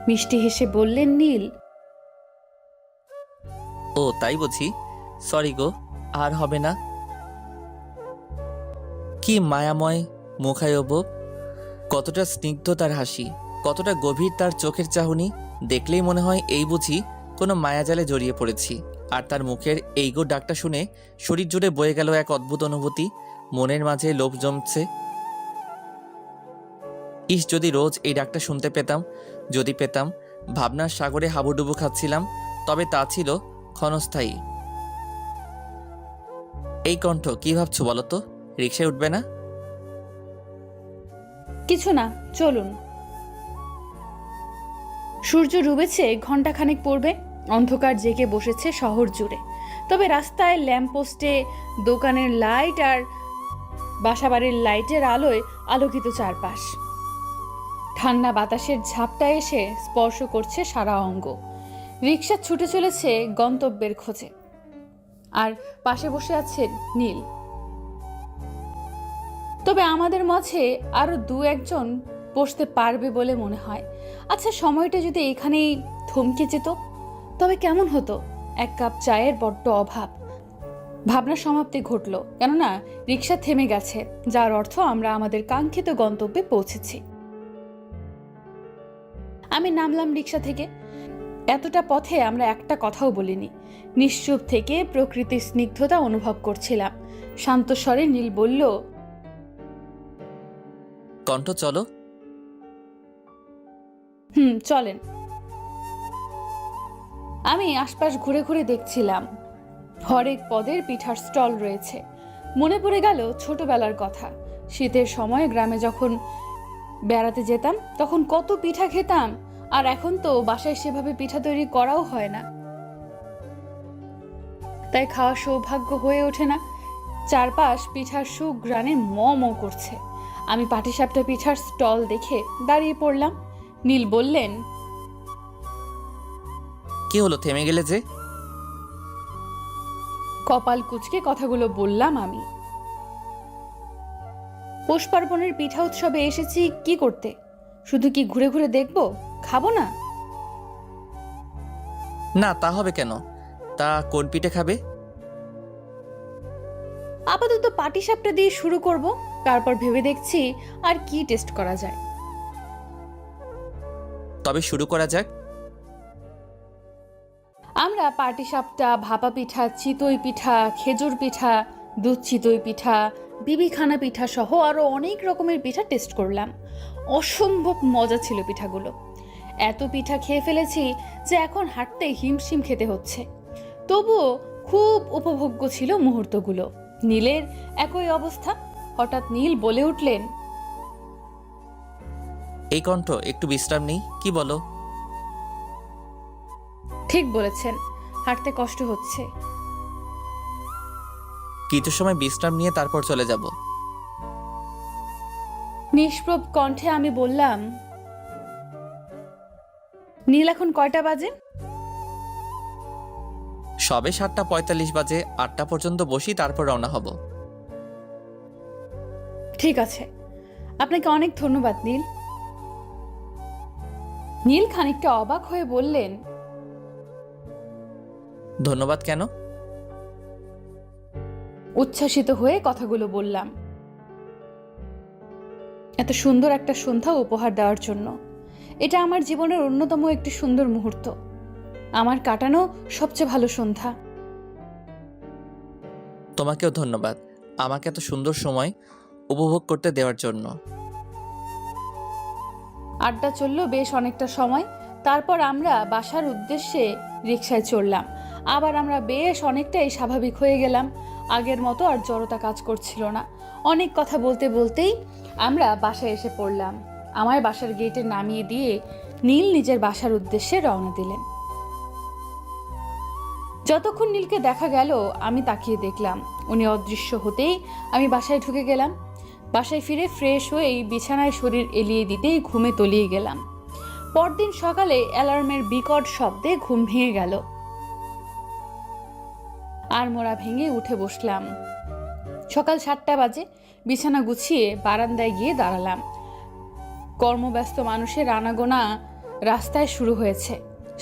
মিষ্টি হেসে বললেন নীল, ও তাই বুঝি, সরি গো, আর হবে না। কি মায়াময় মুখায়ব, কতটা স্নিগ্ধ তার হাসি, কতটা গভীর তার চোখের চাহনি। দেখলেই মনে হয় এই বুঝি কোনো মায়াজালে জড়িয়ে পড়েছি। আর তার মুখের এই গো ডাকটা শুনে শরীর জুড়ে বয়ে গেল এক অদ্ভুত অনুভূতি। মনের মাঝে লোভ জমছে। ইস, যদি রোজ এই ডাকটা শুনতে পেতাম, যদি পেতাম। ভাবনার সাগরে হাবুডুবু খাচ্ছিলাম, তবে তা ছিল ক্ষণস্থায়ী। এই কণ্ঠ, কি ভাবছো বলো তো? রিকশায় উঠবে না? কিছু না, চলুন। সূর্য ডুবেছে, ঘন্টাখানেক পড়বে। অন্ধকার জেগে বসেছে শহর জুড়ে। তবে রাস্তায় ল্যাম্পপোস্টে, দোকানের লাইট আর বাসাবাড়ির লাইটের আলোয় আলোকিত চারপাশ। ঠান্ডা বাতাসের ঝাপটা এসে স্পর্শ করছে সারা অঙ্গ। রিকশা ছুটে চলেছে গন্তব্যের খোঁজে, আর পাশে বসে আছেন নীল। তবে আমাদের মাঝে আরো 2-1 বসতে পারবে বলে মনে হয়। আচ্ছা, সময়টা যদি এখানেই থমকে যেত তবে কেমন হতো? 1 কাপ চায়ের বড্ড অভাব। ভাবনা সমাপ্তি ঘটল, কেননা রিকশা থেমে গেছে, যার অর্থ আমরা আমাদের কাঙ্ক্ষিত গন্তব্যে পৌঁছেছি। আমি নামলাম রিকশা থেকে। এতটা পথে আমরা একটা কথাও বলিনি। নিশ্চুপ থেকে প্রকৃতির স্নিগ্ধতা অনুভব করছিলাম। শান্ত স্বরে নীল বলল, কণ্ঠ, চলো। চলেন। আমি আশপাশ ঘুরে ঘুরে দেখছিলাম। হরেক পদের পিঠার স্টল রয়েছে। মনে পড়ে গেল ছোটবেলার কথা। শীতের সময় গ্রামে যখন বেড়াতে যেতাম তখন কত পিঠা খেতাম, আর এখন তো বাসায় সেভাবে পিঠা তৈরি করাও হয় না, তাই খাওয়া সৌভাগ্য হয়ে ওঠে না। চারপাশ পিঠার সুঘ্রাণে ম ম করছে। আমি পাটিসাপটা পিঠার স্টল দেখে দাঁড়িয়ে পড়লাম। নীল বললেন, কি হলো, থেমে গেলে যে? কপাল কুঁচকে কথাগুলো বললাম আমি। পৌষ পার্বণের পিঠা উৎসবে এসেছি কি করতে? শুধু কি ঘুরে ঘুরে দেখবো, খাবো না? না, তা হবে কেন? তা কোন পিঠে খাবে? আপাতত পাটিসাপটা দিয়ে শুরু করব, তারপর ভেবে দেখছি আর কি টেস্ট করা যায়। তবে শুরু করা যাক। আমরা পাটিসাপটা, ভাপা পিঠা, চিতই পিঠা, খেজুর পিঠা, দুধ চিতই পিঠা, বিবিখানা পিঠা সহ আরো অনেক রকমের পিঠা টেস্ট করলাম। অসম্ভব মজা ছিল পিঠাগুলো। এত পিঠা খেয়ে ফেলেছি যে এখন হাঁটতে হিমশিম খেতে হচ্ছে। তবুও খুব উপভোগ্য ছিল মুহূর্তগুলো। নীলের একই অবস্থা। হঠাৎ নীল বলে উঠলেন, এই কণ্ঠ, একটু বিশ্রাম নেই, কি বলো? ঠিক বলেছেন, হাঁটতে কষ্ট হচ্ছে। কিছু সময় বিশ্রাম নিয়ে তারপর চলে যাব। নিষ্প্রভ কণ্ঠে আমি বললাম, নীল এখন কয়টা বাজে? সবে 7:45 বাজে। 8টা পর্যন্ত বসি, তারপর রওনা হব। ঠিক আছে, আপনাকে অনেক ধন্যবাদ নীল। নীল খানিকটা অবাক হয়ে বললেন, ধন্যবাদ কেন? উচ্ছ্বাসিত হয়ে কথাগুলো বললাম, এত সুন্দর একটা সন্ধ্যা উপহার দেওয়ার জন্য। এটা আমার জীবনের অন্যতম একটি সুন্দর মুহূর্ত, আমার কাটানো সবচেয়ে ভালো সন্ধ্যা। তোমাকেও ধন্যবাদ আমাকে এত সুন্দর সময় উপভোগ করতে দেওয়ার জন্য। আড্ডা চলল বেশ অনেকটা সময়। তারপর আমরা বাসার উদ্দেশ্যে রিকশায় চড়লাম। আবার আমরা বেশ অনেকটাই স্বাভাবিক হয়ে গেলাম। আগের মতো আর জড়তা কাজ করছিল না। অনেক কথা বলতে বলতেই আমরা বাসায় এসে পড়লাম। আমায় বাসার গেটে নামিয়ে দিয়ে নীল নিজের বাসার উদ্দেশ্যে রওনা দিলেন। যতক্ষণ নীলকে দেখা গেল আমি তাকিয়ে দেখলাম। উনি অদৃশ্য হতেই আমি বাসায় ঢুকে গেলাম। বাসায় ফিরে ফ্রেশ হয়েই বিছানায় শরীর এলিয়ে দিতেই ঘুমে তলিয়ে গেলাম। পরদিন সকালে অ্যালার্মের বিকট শব্দে ঘুম ভেঙে গেল। আর মোড়া ভেঙে উঠে বসলাম। সকাল 7টা বাজে। বিছানা গুছিয়ে বারান্দায় গিয়ে দাঁড়ালাম। কর্মব্যস্ত মানুষের আনাগোনা রাস্তায় শুরু হয়েছে।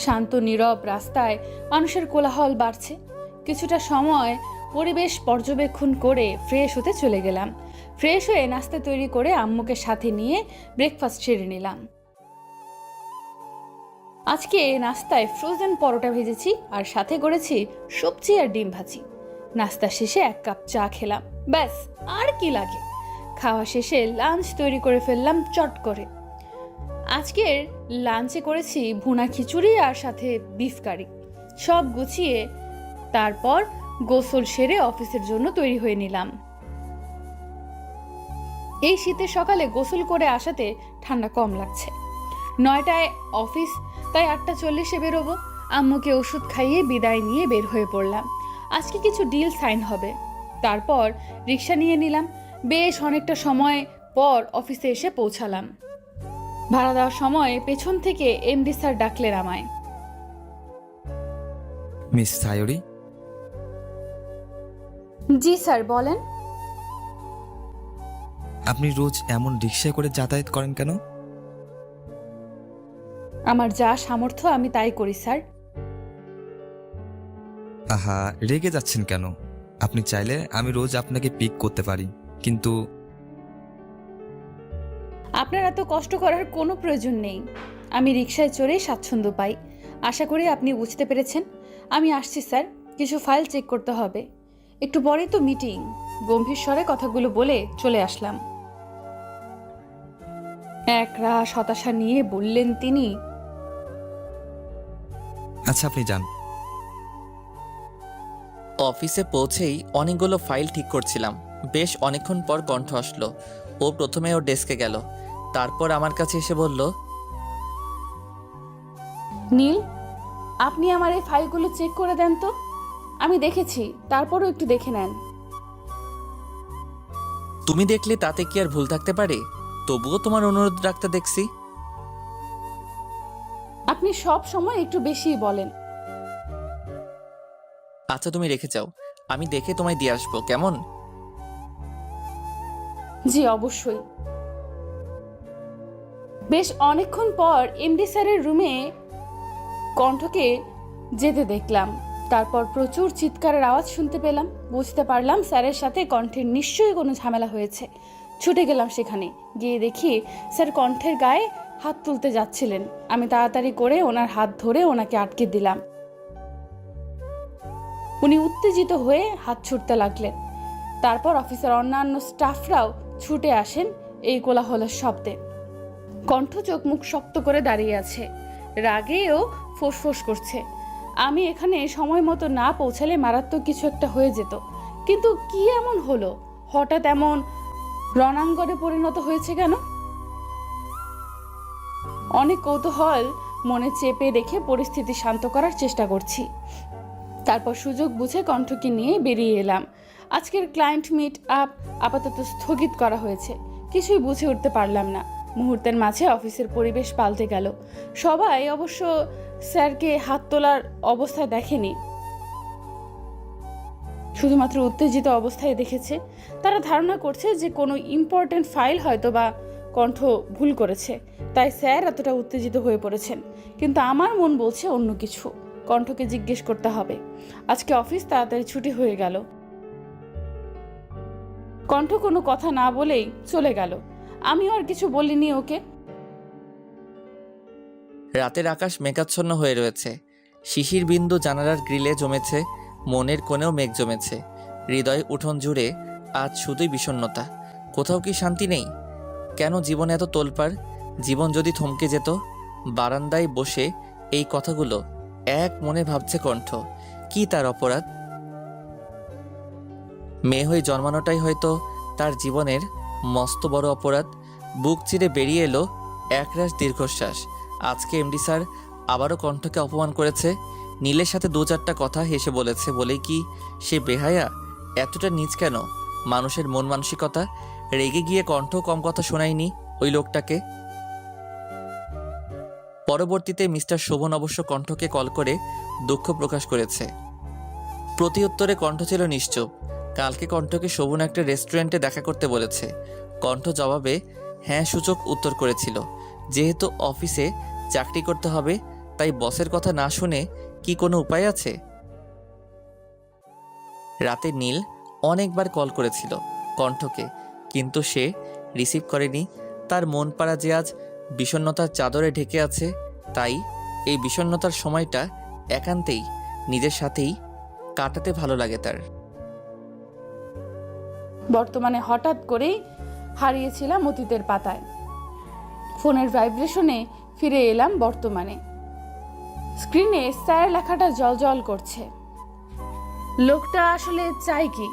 শান্ত নীরব রাস্তায় মানুষের কোলাহল বাড়ছে। কিছুটা সময় পরিবেশ পর্যবেক্ষণ করে ফ্রেশ হতে চলে গেলাম। ফ্রেশ হয়ে নাস্তা তৈরি করে আম্মুকে সাথে নিয়ে ব্রেকফাস্ট সেরে নিলাম। আজকে নাস্তায় ফ্রোজেন পরোটা ভেজেছি আর সাথে করেছি সবজি আর ডিম ভাজি। নাস্তা শেষে 1 কাপ চা খেলাম, ব্যাস আর কি লাগে। খাওয়া শেষে লাঞ্চ তৈরি করে ফেললাম চট করে। আজকের লাঞ্চে করেছি ভুনা খিচুড়ি আর সাথে বিফ কারি। সব গুছিয়ে তারপর গোসল সেরে অফিসের জন্য তৈরি হয়ে নিলাম। এই শীতের সকালে গোসল করে আসাতে ঠান্ডা কম লাগছে। 9টায় অফিস, তাই 8:40-এ বেরোবো। আম্মুকে ওষুধ খাইয়ে বিদায় নিয়ে বের হয়ে পড়লাম। আজকে কিছু ডিল সাইন হবে। তারপর রিক্সা নিয়ে নিলাম। বেশ অনেকটা সময় পর অফিসে এসে পৌঁছালাম। ভাড়া দেওয়ার সময় পেছন থেকে এমডি স্যার ডাকলেন আমায়। মিস সায়রি, জি স্যার, বলেন। আপনি রোজ এমন রিক্সায় করে যাতায়াত করেন কেন? আমার যা সামর্থ্য আমি তাই করি স্যার। আহা, রেগে যাচ্ছেন কেন? আপনি চাইলে আমি রোজ আপনাকে পিক করতে পারি, কিন্তু আপনার এত কষ্ট করার কোনো প্রয়োজন নেই। আমি রিকশায় চড়ে স্বাচ্ছন্দ্য পাই। আশা করি আপনি বুঝতে পেরেছেন। আমি আসছি স্যার, কিছু ফাইল চেক করতে হবে। একটু পরেই তো মিটিং। গম্ভীর স্বরে কথাগুলো বলে চলে আসলাম। একরাশ হতাশা নিয়ে বললেন তিনি, আচ্ছা আপনি যান। অফিসে পৌঁছেই অনেকগুলো ফাইল ঠিক করছিলাম। বেশ অনেকক্ষণ পর কণ্ঠ আসলো। ও প্রথমে ওর ডেস্কে গেল, তারপর আমার কাছে এসে বলল, নীল, আপনি আমার এই ফাইলগুলো চেক করে দেন তো। আমি দেখেছি, তারপরও একটু দেখে নেন। তুমি দেখলে তাতে কি আর ভুল থাকতে পারে? তবুও তোমার অনুরোধ রাখতে দেখছি। আপনি সব সময় একটু বেশিই বলেন। আচ্ছা তুমি রেখে যাও, আমি দেখে তোমায় দিয়ে আসবো, কেমন? জি অবশ্যই। বেশ অনেকক্ষণ পর এমডি স্যারের রুমে কণ্ঠকে যেতে দেখলাম। তারপর প্রচুর চিৎকারের আওয়াজ শুনতে পেলাম। বুঝতে পারলাম স্যারের সাথে কণ্ঠের নিশ্চয়ই কোনো ঝামেলা হয়েছে। ছুটে গেলাম সেখানে। গিয়ে দেখি স্যার কণ্ঠের গায়ে হাত তুলতে যাচ্ছিলেন। আমি তাড়াতাড়ি করে ওনার হাত ধরে ওনাকে আটকে দিলাম। উনি উত্তেজিত হয়ে হাত ছুটতে লাগলেন। তারপর অফিসের অন্যান্য স্টাফরাও ছুটে আসেন এই কোলাহলের শব্দে। কণ্ঠ চোখ মুখ শক্ত করে দাঁড়িয়ে আছে, রাগেও ফোঁসফোঁস করছে। আমি এখানে সময় মতো না পৌঁছালে মারাত্মক কিছু একটা হয়ে যেত। কিন্তু কি এমন হলো, হঠাৎ এমন রণাঙ্গনে পরিণত হয়েছে কেন? অনেক কৌতূহল মনে চেপে রেখে পরিস্থিতি শান্ত করার চেষ্টা করছি। তারপর সুযোগ বুঝে কণ্ঠকে নিয়ে বেরিয়ে এলাম। আজকের ক্লায়েন্ট মিট আপ আপাতত স্থগিত করা হয়েছে। কিছুই বুঝে উঠতে পারলাম না। মুহূর্তের মাঝে অফিসের পরিবেশ পাল্টে গেল। সবাই অবশ্য স্যারকে হাত তোলার অবস্থায় দেখেনি, শুধুমাত্র উত্তেজিত অবস্থায় দেখেছে। তারা ধারণা করছে যে কোনো ইম্পর্টেন্ট ফাইল হয়তো বা কণ্ঠ ভুল করেছে, তাই স্যার এতটা উত্তেজিত হয়ে পড়েছেন। কিন্তু আমার মন বলছে অন্য কিছু। কণ্ঠকে জিজ্ঞেস করতে হবে। আজকে অফিস তাড়াতাড়ি ছুটি হয়ে গেল। কণ্ঠ কোনো কথা না বলেই চলে গেল। আমিও আর কিছু বলিনি ওকে। রাতের আকাশ মেঘাচ্ছন্ন হয়ে রয়েছে। শিশির বিন্দু জানালার গ্রিলে জমেছে, মনের কোণেও মেঘ জমেছে। হৃদয় উঠোন জুড়ে আজ শুধুই বিষণ্ণতা। কোথাও কি শান্তি নেই? কেন জীবনে এত তোলপাড়? জীবন যদি থমকে যেত। বারান্দায় বসে এই কথাগুলো এক মনে ভাবছে কণ্ঠ। কি তার অপরাধ? মেয়ে হয়ে জন্মানোটাই হয়তো তার জীবনের মস্ত বড় অপরাধ। বুক চিরে বেরিয়ে এলো একরাশ দীর্ঘশ্বাস। আজকে এমডি স্যার আবারও কণ্ঠকে অপমান করেছে। নীলের সাথে দু চারটা কথা হেসে বলেছে বলেই কি সে বেহায়া? এতটা নীচ কেন মানুষের মন মানসিকতা? রেগে গিয়ে কণ্ঠ কম কথা শোনায়নি ওই লোকটাকে। পরবর্তীতে মিস্টার শোভন অবশ্য কণ্ঠকে কল করে দুঃখ প্রকাশ করেছে। প্রতি উত্তরে কণ্ঠ ছিল নিশ্চুপ। কালকে কণ্ঠকে শোভন একটা রেস্টুরেন্টে দেখা করতে বলেছে। কণ্ঠ জবাবে হ্যাঁ সূচক উত্তর করেছিল। যেহেতু অফিসে চাকরি করতে হবে, তাই বসের কথা না শুনে কি কোনো উপায় আছে? রাতে নীল অনেকবার কল করেছিল কণ্ঠকে, কিন্তু সে রিসিভ করেনি। তার মন পাড়া যে আজ বিষণ্ণতার চাদরে ঢেকে আছে, তাই এই বিষণ্ণতার সময়টা একান্তেই নিজের সাথেই কাটাতে ভালো লাগে তার। বর্তমানে হঠাৎ করেই হারিয়েছিলাম অতীতের পাতায়। ফোনের ভাইব্রেশনে ফিরে এলাম বর্তমানে। স্ক্রিনে স্যার লেখাটা জলজল করছে। লোকটা আসলে চাই কি?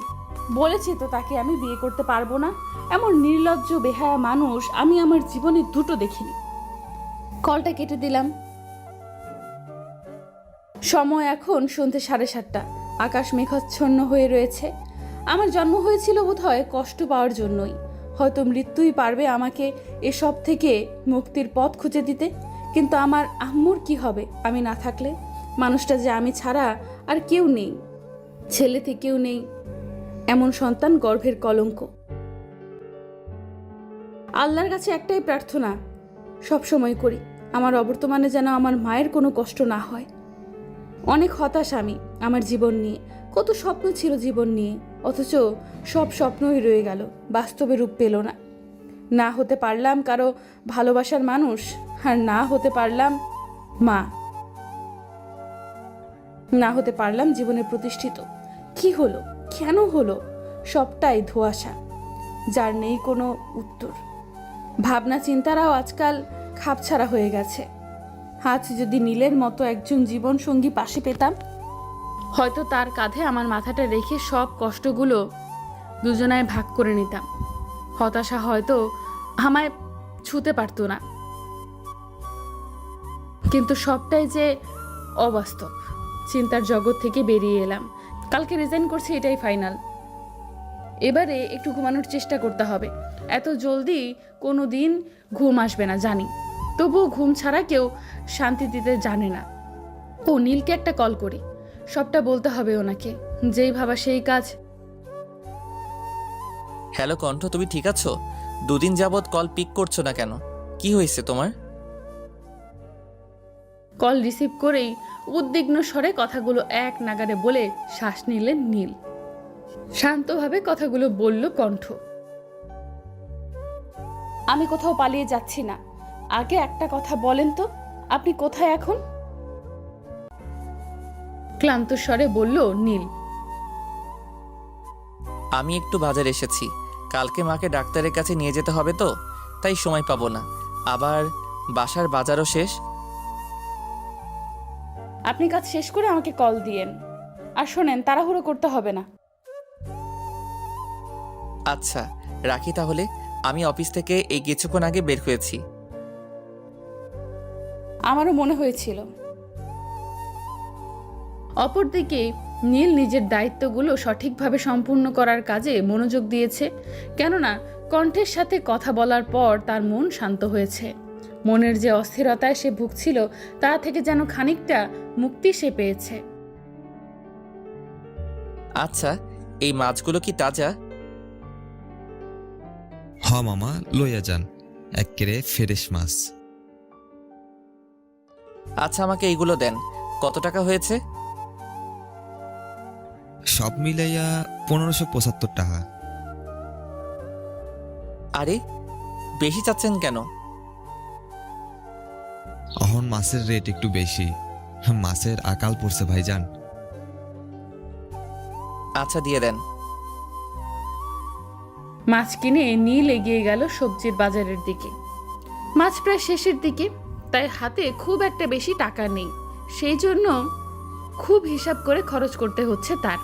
বলেছি তো তাকে আমি বিয়ে করতে পারবো না। এমন নির্লজ্জ বেহায়া মানুষ আমি আমার জীবনে দুটো দেখিনি। কলটা কেটে দিলাম। সময় এখন সন্ধ্যে 7:30। আকাশ মেঘাচ্ছন্ন হয়ে রয়েছে। আমার জন্ম হয়েছিল বোধহয় কষ্ট পাওয়ার জন্যই। হয়তো মৃত্যুই পারবে আমাকে এসব থেকে মুক্তির পথ খুঁজে দিতে। কিন্তু আমার আম্মুর কি হবে আমি না থাকলে? মানুষটা যে আমি ছাড়া আর কেউ নেই, ছেলে থেকেও নেই। এমন সন্তান গর্ভের কলঙ্ক। আল্লাহর কাছে একটাই প্রার্থনা সব সময় করি, আমার অবর্তমানে যেন আমার মায়ের কোনো কষ্ট না হয়। অনেক হতাশ আমি আমার জীবন নিয়ে। কত স্বপ্ন ছিল জীবন নিয়ে, অথচ সব স্বপ্নই রয়ে গেল, বাস্তবে রূপ পেল না। না হতে পারলাম কারো ভালোবাসার মানুষ, আর না হতে পারলাম মা, না হতে পারলাম জীবনে প্রতিষ্ঠিত। কি হলো, কেন হলো? সবটাই ধোঁয়াশা, যার নেই কোনো উত্তর। ভাবনা চিন্তারাও আজকাল খাপছাড়া হয়ে গেছে। আজ যদি নীলের মতো একজন জীবন সঙ্গী পাশে পেতাম, হয়তো তার কাঁধে আমার মাথাটা রেখে সব কষ্টগুলো দুজনায় ভাগ করে নিতাম। হতাশা হয়তো আমায় ছুতে পারতো না, কিন্তু সবটাই যে অবাস্তব। চিন্তার জগৎ থেকে বেরিয়ে এলাম। কালকে রিজাইন করছি, এটাই ফাইনাল। এবারে একটু ঘুমানোর চেষ্টা করতে হবে। এত জলদি কোনো দিন ঘুম আসবে না জানি, তবুও ঘুম ছাড়া কেউ শান্তি দিতে জানে না। ও নীলকে একটা কল করি, সবটা বলতে হবে ওনাকে। যেই ভাবা সেই কাজ। হ্যালো কণ্ঠ, তুমি ঠিক আছো? দুদিন যাবৎ কল পিক করছো না কেন? কি হয়েছে তোমার? কল রিসিভ করেই উদ্বিগ্ন স্বরে কথাগুলো এক নাগাড়ে বলে শ্বাস নিলেন নীল। শান্তভাবে কথাগুলো বলল কণ্ঠ। আমি কোথাও পালিয়ে যাচ্ছি না। আগে একটা কথা বলেন তো, আপনি কোথায় এখন? ক্লান্ত স্বরে বলল নীল। আমি একটু বাজারে এসেছি। কালকে মাকে ডাক্তারের কাছে নিয়ে যেতে হবে তো, তাই সময় পাবো না। আবার বাসার বাজারও শেষ। আপনি কাজ শেষ করে আমাকে কল দিয়েন। আর শোনেন, তাড়াহুড়ো করতে হবে না। আচ্ছা রাখি তাহলে। আমি অফিস থেকে এই কিছুক্ষণ আগে বের হয়েছি। আমারও মনে হয়েছিল। অপরদিকে নীল নিজের দায়িত্বগুলো সঠিকভাবে সম্পূর্ণ করার কাজে মনোযোগ দিয়েছে, কেননা কণ্ঠের সাথে কথা বলার পর তার মন শান্ত হয়েছে। মনের যে অস্থিরতায় সে ভুগছিল, তা থেকে যেন খানিকটা মুক্তি সে পেয়েছে। আচ্ছা, এই মাছগুলো কি তাজা? হ মামা, লইয়া যান, এক্কেরে ফ্রেশ মাছ। আচ্ছা আমাকে এইগুলো দেন। কত টাকা হয়েছে? সব মিলাইয়া 1575 টাকা। আরে বেশি চাচ্ছেন কেন? অহন মাছের রেট একটু বেশি, মাছের আকাল পড়ছে ভাইজান। আচ্ছা দিয়ে দেন। মাছ কিনে নীল এগিয়ে গেল সবজির বাজারের দিকে। মাছ প্রায় শেষের দিকে, তাই হাতে খুব একটা বেশি টাকা নেই। সেই জন্য খুব হিসাব করে খরচ করতে হচ্ছে তার।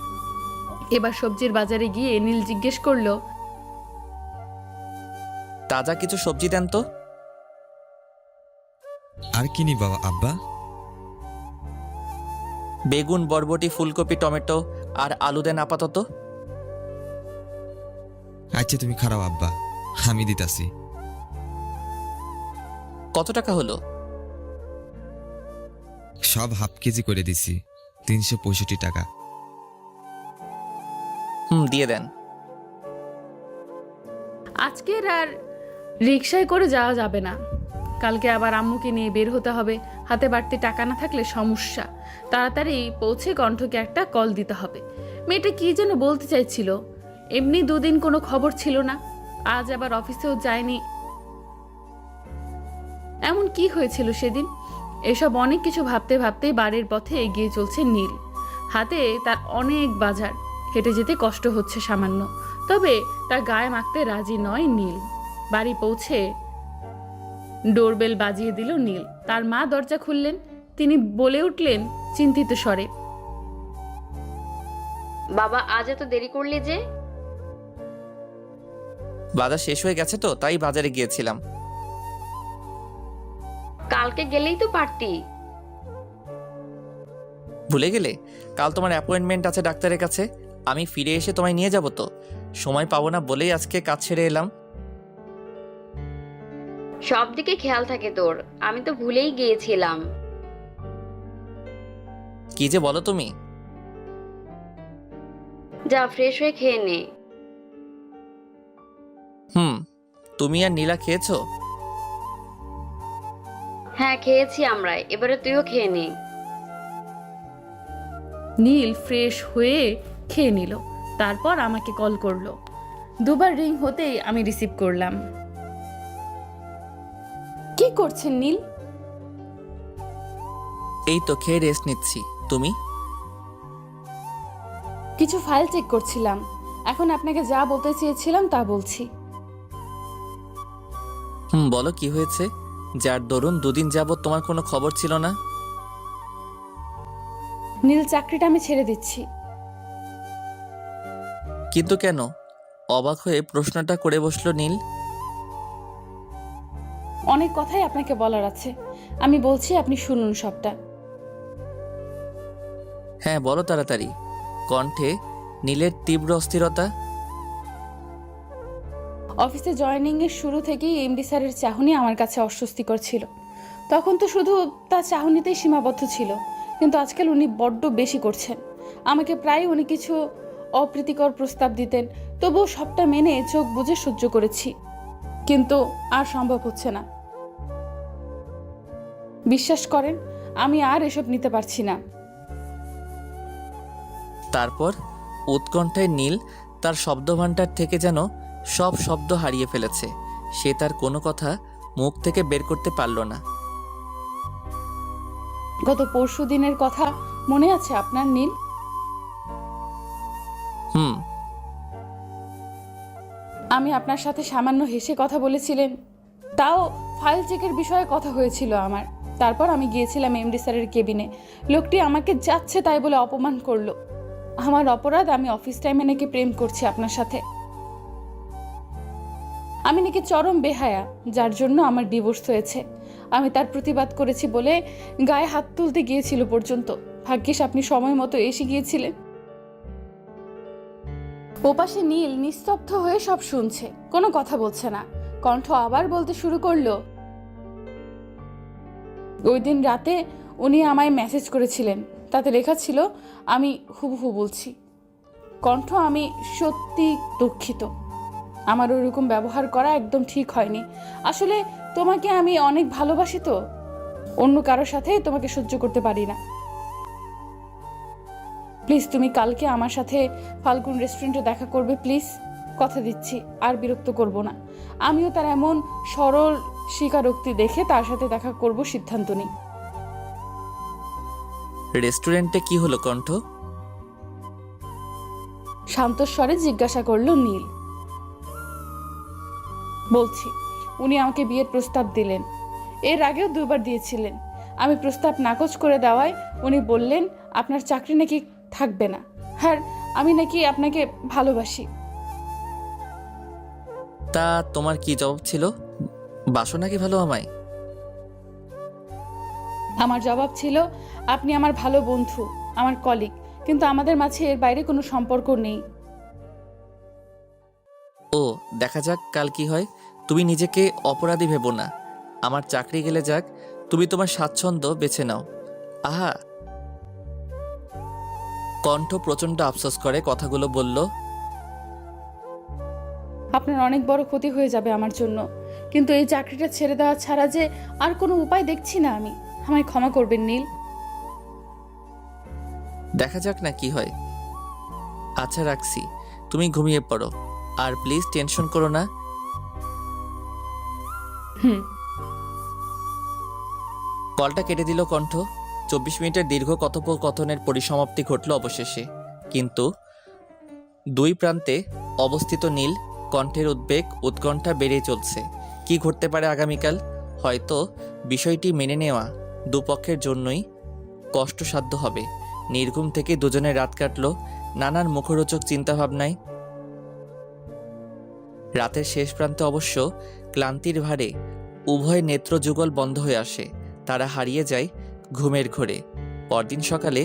এবার সবজির বাজারে গিয়ে নীল জিজ্ঞেস করলো, তাজা কিছু সবজি দেন তো। আর কি নিবা আব্বা? বেগুন, বরবটি, ফুলকপি, টমেটো আর আলু দেন আপাতত। আচ্ছা তুমি খারাপ আব্বা, আমি দিতাছি। কত টাকা হলো? সব হাফ কেজি করে দিছি, 365 টাকা। দিয়ে দেন। আজকের আর রিকশায় করে যাওয়া যাবে না। কালকে আবার আম্মুকে নিয়ে বের হতে হবে। হাতে বাড়তি টাকা না থাকলে সমস্যা। তাড়াতাড়ি পৌঁছে কণ্ঠকে একটা কল দিতে হবে। মেয়েটা কি যেন বলতে চাইছিল। এমনি দুদিন কোনো খবর ছিল না, আজ আবার অফিসেও যায়নি। এমন কি হয়েছিল সেদিন? এসব অনেক কিছু ভাবতে ভাবতেই বাড়ির পথে এগিয়ে চলছে নীল। হাতে তার অনেক বাজার, হেঁটে যেতে কষ্ট হচ্ছে সামান্য, তবে তার গায়ে মাখতে রাজি নয় নীল। বাড়ি পৌঁছে ডোরবেল বাজিয়ে দিল নীল। তার মা দরজা খুললেন। তিনি বলে উঠলেন চিন্তিত স্বরে, বাবা আজ এত দেরি করলি যে? বাজার শেষ হয়ে গেছে তো, তাই বাজারে গিয়েছিলাম। কালকে গেলেই তো পারতি। ভুলে গেলে? কাল তোমার অ্যাপয়েন্টমেন্ট আছে ডাক্তারের কাছে। আমি ফিরে এসে তোমায় নিয়ে যাব তো। সময় পাবো না বলেই আজকে কাজ ছেড়ে এলাম। সব দিকে খেয়াল থাকে তোর, আমি তো ভুলেই গিয়েছিলাম। কি যে বলো তুমি। যা ফ্রেশ হয়ে খেয়ে নে। তুমি আর নীলা খেয়েছো? হ্যাঁ খেয়েছি আমরা, এবারে তুইও খেয়ে নে। নীল ফ্রেশ হয়ে খেয়ে নিল, তারপর আমাকে কল করলো। দুবার রিং হতেই আমি রিসিভ করলাম। কি করছেন নীল? এই তো খেয়ে রেস্ট নিচ্ছি। তুমি? কিছু ফাইল চেক করছিলাম। এখন আপনাকে যা বলতে চেয়েছিলাম তা বলছি। বলো কি হয়েছে? যার দরুন দুদিন যাবৎ তোমার কোনো খবর ছিল না? নীল, চাকরিটা আমি ছেড়ে দিচ্ছি। কিন্তু কেন? অবাক হয়ে প্রশ্নটা করে বসলো নীল। অনেক কথাই আপনাকে বলার আছে, আমি বলছি, আপনি শুনুন সবটা। হ্যাঁ বলো তাড়াতাড়ি। কণ্ঠে নীলের তীব্র অস্থিরতা। অফিসে জয়েনিং এর শুরু থেকেই এমডি স্যারের চাহনি আমার কাছে অস্বস্তিকর ছিল। তখন তো শুধু তার চাহনিতেই সীমাবদ্ধ ছিল, কিন্তু আজকাল উনি বড্ড বেশি করছেন। আমাকে প্রায় উনি কিছু অপ্রীতিকর প্রস্তাব দিতেন, তবুও সবটা মেনে চোখ বুজে সহ্য করেছি, কিন্তু আর সম্ভব হচ্ছে না। বিশ্বাস করেন, আমি আর এসব নিতে পারছি না। তারপর উৎকণ্ঠায় নীল তার শব্দভাণ্ডার থেকে যেন সব শব্দ হারিয়ে ফেলেছে। সে তার কোনো কথা মুখ থেকে বের করতে পারল না। গত পরশু দিনের কথা মনে আছে আপনার নীল? হুম। আমি আপনার সাথে সামান্য হেসে কথা বলেছিলেন, তাও ফাইল চেকের বিষয়ে কথা হয়েছিল আমার। তারপর আমি গিয়েছিলাম এমডি স্যারের কেবিনে। লোকটি আমাকে যাচ্ছে তাই বলে অপমান করলো। আমার অপরাধ, আমি অফিস টাইমে নাকি প্রেম করছি আপনার সাথে। আমি নাকি চরম বেহায়া, যার জন্য আমার ডিভোর্স হয়েছে। আমি তার প্রতিবাদ করেছি বলে গায়ে হাত তুলতে গিয়েছিল পর্যন্ত। ভাগ্যিস আপনি সময় মতো এসে গিয়েছিলেন। ওপাশে নীল নিস্তব্ধ হয়ে সব শুনছে, কোনো কথা বলছে না। কণ্ঠ আবার বলতে শুরু করলো, ওই দিন রাতে উনি আমায় মেসেজ করেছিলেন, তাতে লেখা ছিল, আমি হুবহু বলছি, কণ্ঠ আমি সত্যি দুঃখিত। আমার ওইরকম ব্যবহার করা একদম ঠিক হয়নি। আসলে তোমাকে আমি অনেক ভালোবাসি, তো অন্য কারোর সাথে তোমাকে সহ্য করতে পারি না। প্লিজ তুমি কালকে আমার সাথে ফাল্গুন রেস্টুরেন্টে দেখা করবে, প্লিজ। কথা দিচ্ছি আর বিরক্ত করব না। আমিও তার এমন সরল স্বীকারোক্তি দেখে তার সাথে দেখা করব সিদ্ধান্ত নিই। রেস্টুরেন্টে কি হলো কণ্ঠ? শান্ত স্বরে জিজ্ঞাসা করলো নীল। বলছি, উনি আমাকে বিয়ের প্রস্তাব দিলেন। এর আগেও 2 বার দিয়েছিলেন। আমি প্রস্তাব নাকচ করে দেওয়ায় উনি বললেন আপনার চাকরি নাকি থাকবে না, আর আমি নাকি আপনাকে ভালোবাসি। তা তোমার কি জবাব ছিল? বাসো নাকি ভালো আমায়? আমার জবাব ছিল, আপনি আমার ভালো বন্ধু, আমার কলিগ, কিন্তু আমাদের মাঝে এর বাইরে কোনো সম্পর্ক নেই। ও, দেখা যাক কাল কি হয়। তুমি নিজেকে অপরাধী ভেবো না। আমার চাকরি গেলে যাক, তুমি তোমার স্বাচ্ছন্দ্য বেছে নাও। আহা। কণ্ঠ প্রচণ্ড আফসোস করে কথাগুলো বলল। আপনার অনেক বড় ক্ষতি হয়ে যাবে আমার জন্য, কিন্তু এই চাকরিটা ছেড়ে দেওয়া ছাড়া যে আর কোনো উপায় দেখছি না আমি। আমায় ক্ষমা করবেন নীল। দেখা যাক না কি হয়। আচ্ছা রাখছি, তুমি ঘুমিয়ে পড়ো, আর প্লিজ টেনশন করো না। হুম। কলটা কেটে দিল কণ্ঠ। 24 মিনিটের দীর্ঘ কথোপকথনের পরিসমাপ্তি ঘটল অবশেষে, কিন্তু 2 প্রান্তে অবস্থিত নীল কণ্ঠের উদ্বেগ উৎকণ্ঠা বেড়েই চলছে। কি ঘটতে পারে আগামীকাল? হয়তো বিষয়টি মেনে নেওয়া দুপক্ষের জন্যই কষ্টসাধ্য হবে। নির্ঘুম থেকে দুজনের রাত কাটল নানান মুখরোচক চিন্তাভাবনায়। রাতের শেষ প্রান্তে অবশ্য ক্লান্তির ভারে উভয় নেত্রযুগল বন্ধ হয়ে আসে। তারা হারিয়ে যায় ঘুমের ঘোরে। পরদিন সকালে